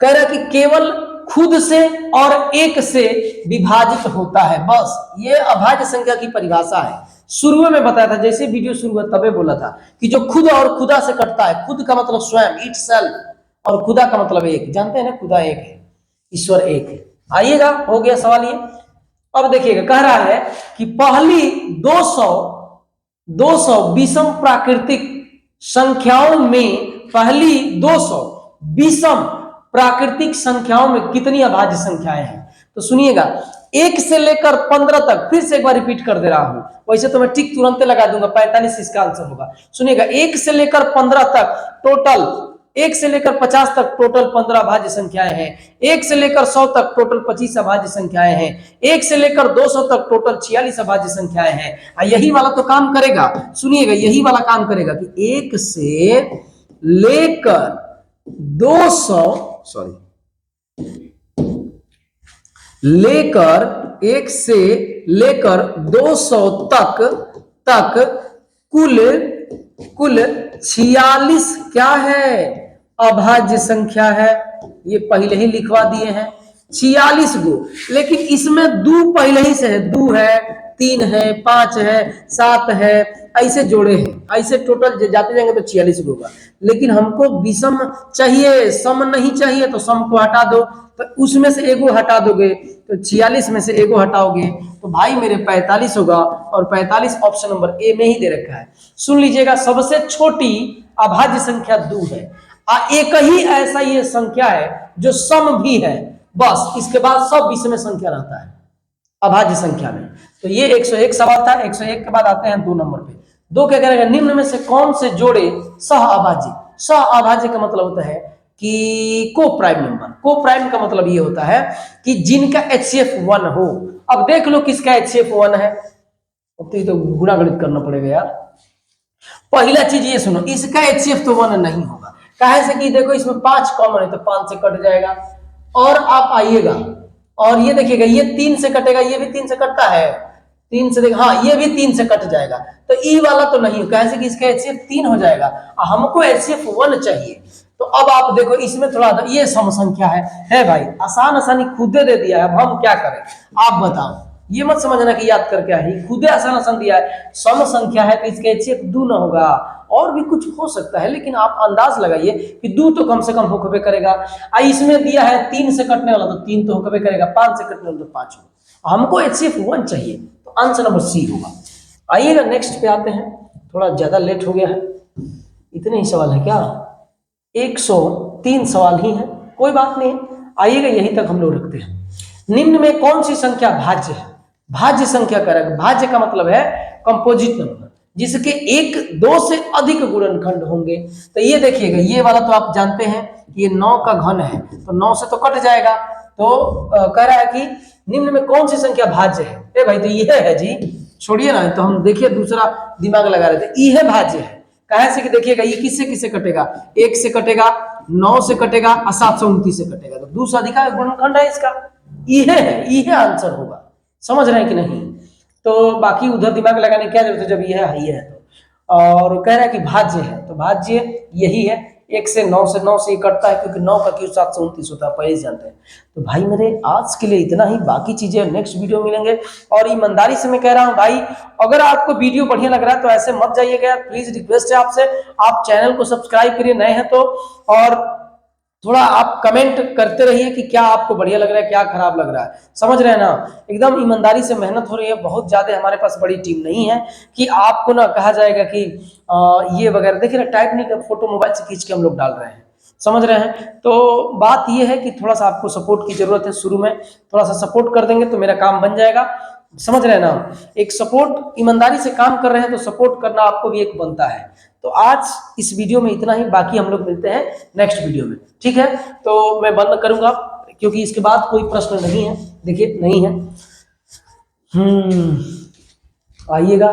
कह रहा कि केवल खुद से और 1 से विभाजित होता है, बस ये अभाज्य संख्या की परिभाषा है। शुरू में बताया था, जैसे वीडियो शुरू हुआ तबे बोला था कि जो खुद और खुदा से कटता है, खुद का मतलब स्वयं, इट सेल्फ, और खुदा का मतलब एक, जानते हैं ना, खुदा एक है, ईश्वर एक है। आइएगा, हो गया सवाल ये। अब देखिएगा, कह रहा है कि पहली 200 विषम प्राकृतिक संख्याओं में, पहली 200 विषम प्राकृतिक संख्याओं में कितनी अभाज्य संख्याएं हैं। तो सुनिएगा, 1 से लेकर 15 तक, फिर से एक बार रिपीट कर दे रहा हूं, वैसे तो मैं टिक तुरंत लगा दूंगा, 45 इसका आंसर होगा। सुनिएगा, 1 से लेकर 15 तक टोटल, 1 से लेकर 50 तक टोटल 15 अभाज्य संख्याएं हैं, 1 से लेकर 100 तक टोटल 25 अभाज्य संख्याएं हैं, 1 से लेकर 200 तक टोटल 46 अभाज्य संख्याएं हैं। यही वाला तो काम करेगा, सुनिएगा, यही वाला काम करेगा कि 1 से लेकर 200, सॉरी, लेकर 1 से लेकर 200 तक कुल 46 क्या है, अभाज्य संख्या है। ये पहले ही लिखवा दिए हैं, 46 गो, लेकिन इसमें 2 पहले ही से है, 2 है, 3 है, 5 है, 7 है, ऐसे जोड़े हैं, ऐसे टोटल जाते जाएंगे तो 46 गो होगा। लेकिन हमको विषम चाहिए, सम नहीं चाहिए, तो सम को हटा दो, तो उसमें से एगो हटा दोगे तो 46 में से एगो हटाओगे तो भाई मेरे 45 होगा, और 45 ऑप्शन नंबर ए में ही दे रखा है। सुन लीजिएगा, सबसे छोटी अभाज्य संख्या 2 है, एक ही ऐसा ये संख्या है जो सम भी है, बस इसके बाद सब विषम संख्या रहता है अभाज्य संख्या में। तो ये 101 सवाल था। 101 के बाद आते हैं 2 नंबर पे। 2 क्या करेगा, निम्न में से कौन से जोड़े सह अभाज्य। सह अभाज्य का मतलब होता है कि को प्राइम नंबर। को प्राइम का मतलब ये होता है कि जिनका HCF 1 हो। अब देख लो किसका HCF 1 है, तो गुणा गणित करना पड़ेगा यार। पहला चीज ये सुनो, इसका HCF तो 1 नहीं होगा, काहे से कि देखो इसमें 5 कॉमन है तो 5 से कट जाएगा। और आप आइएगा और ये देखिएगा, ये 3 से कटेगा, ये भी 3 से कटता है, 3 से देख, हाँ ये भी 3 से कट जाएगा, तो ई वाला तो नहीं, कैसे कि इसका HCF 3 हो जाएगा, हमको HCF 1 चाहिए। तो अब आप देखो इसमें थोड़ा ये सम संख्या है भाई, आसानी खुदे दे दिया है, अब हम क्या करें आप बताओ। ये मत समझना कि याद करके आई, खुदे आसान दिया है, सम संख्या है तो इसका HCF 2 न होगा, और भी कुछ हो सकता है, लेकिन आप अंदाज लगाइए कि 2 तो कम से कम होकबे करेगा। इसमें दिया है 3 से कटने वाला तो 3 तो होकबे करेगा, 5 से कटने वाला तो 5 होगा, हमको HCF 1 चाहिए, तो आंसर नंबर सी होगा। आइएगा नेक्स्ट पे आते हैं, थोड़ा ज्यादा लेट हो गया है, इतने ही सवाल है क्या, 103 सवाल ही है, कोई बात नहीं, आइएगा यहीं तक हम लोग रखते हैं। निम्न में कौन सी संख्या भाज्य है। भाज्य संख्या करेगा, भाज्य का मतलब है कंपोजिट नंबर, जिसके 1 2 से अधिक गुणनखंड होंगे। तो ये देखिएगा, ये वाला तो आप जानते हैं कि ये 9 का घन है, तो 9 से तो कट जाएगा। तो कह रहा है कि निम्न में कौन सी संख्या भाज्य है। ए भाई तो ये है जी, छोड़िए ना, तो हम देखिए दूसरा दिमाग लगा रहे थे, ये भाज्य है, कहे से कि देखिएगा ये किससे किससे कटेगा, 1 से कटेगा, 9 से कटेगा और 729 से कटेगा, तो दूसरा अधिका गुणनखंड है इसका, ये आंसर होगा। समझ रहे हैं कि नहीं। तो बाकी उधर दिमाग लगाने की क्या जरूरत है, जब ये है तो और कह रहा है कि भाज्य है, तो भाज्य यही है, 1 से 9 से 9 से ये कटता है, क्योंकि 9 का क्यूब 729 होता है, पहले ही जानते हैं। तो भाई मेरे आज के लिए इतना ही, बाकी चीजें नेक्स्ट वीडियो में मिलेंगे। और ईमानदारी से मैं कह रहा हूँ भाई, अगर आपको वीडियो बढ़िया लग रहा है तो ऐसे मत जाइएगा यार, प्लीज रिक्वेस्ट है आपसे, आप चैनल को सब्सक्राइब करिए नए हैं तो, और थोड़ा आप कमेंट करते रहिए कि क्या आपको बढ़िया लग रहा है, क्या खराब लग रहा है, समझ रहे हैं ना। एकदम ईमानदारी से मेहनत हो रही है, बहुत ज्यादा हमारे पास बड़ी टीम नहीं है कि आपको ना कहा जाएगा कि ये वगैरह। देखिए ना, टाइप नहीं कर, फोटो मोबाइल से खींच के हम लोग डाल रहे हैं, समझ रहे हैं। तो बात यह है कि थोड़ा सा आपको सपोर्ट की जरूरत है, शुरू में थोड़ा सा सपोर्ट कर देंगे तो मेरा काम बन जाएगा, समझ रहे हैं ना। एक सपोर्ट, ईमानदारी से काम कर रहे हैं तो सपोर्ट करना आपको भी एक बनता है। तो आज इस वीडियो में इतना ही, बाकी हम लोग मिलते हैं नेक्स्ट वीडियो में, ठीक है। तो मैं बंद करूंगा क्योंकि इसके बाद कोई प्रश्न नहीं है, देखिए नहीं है। आइएगा।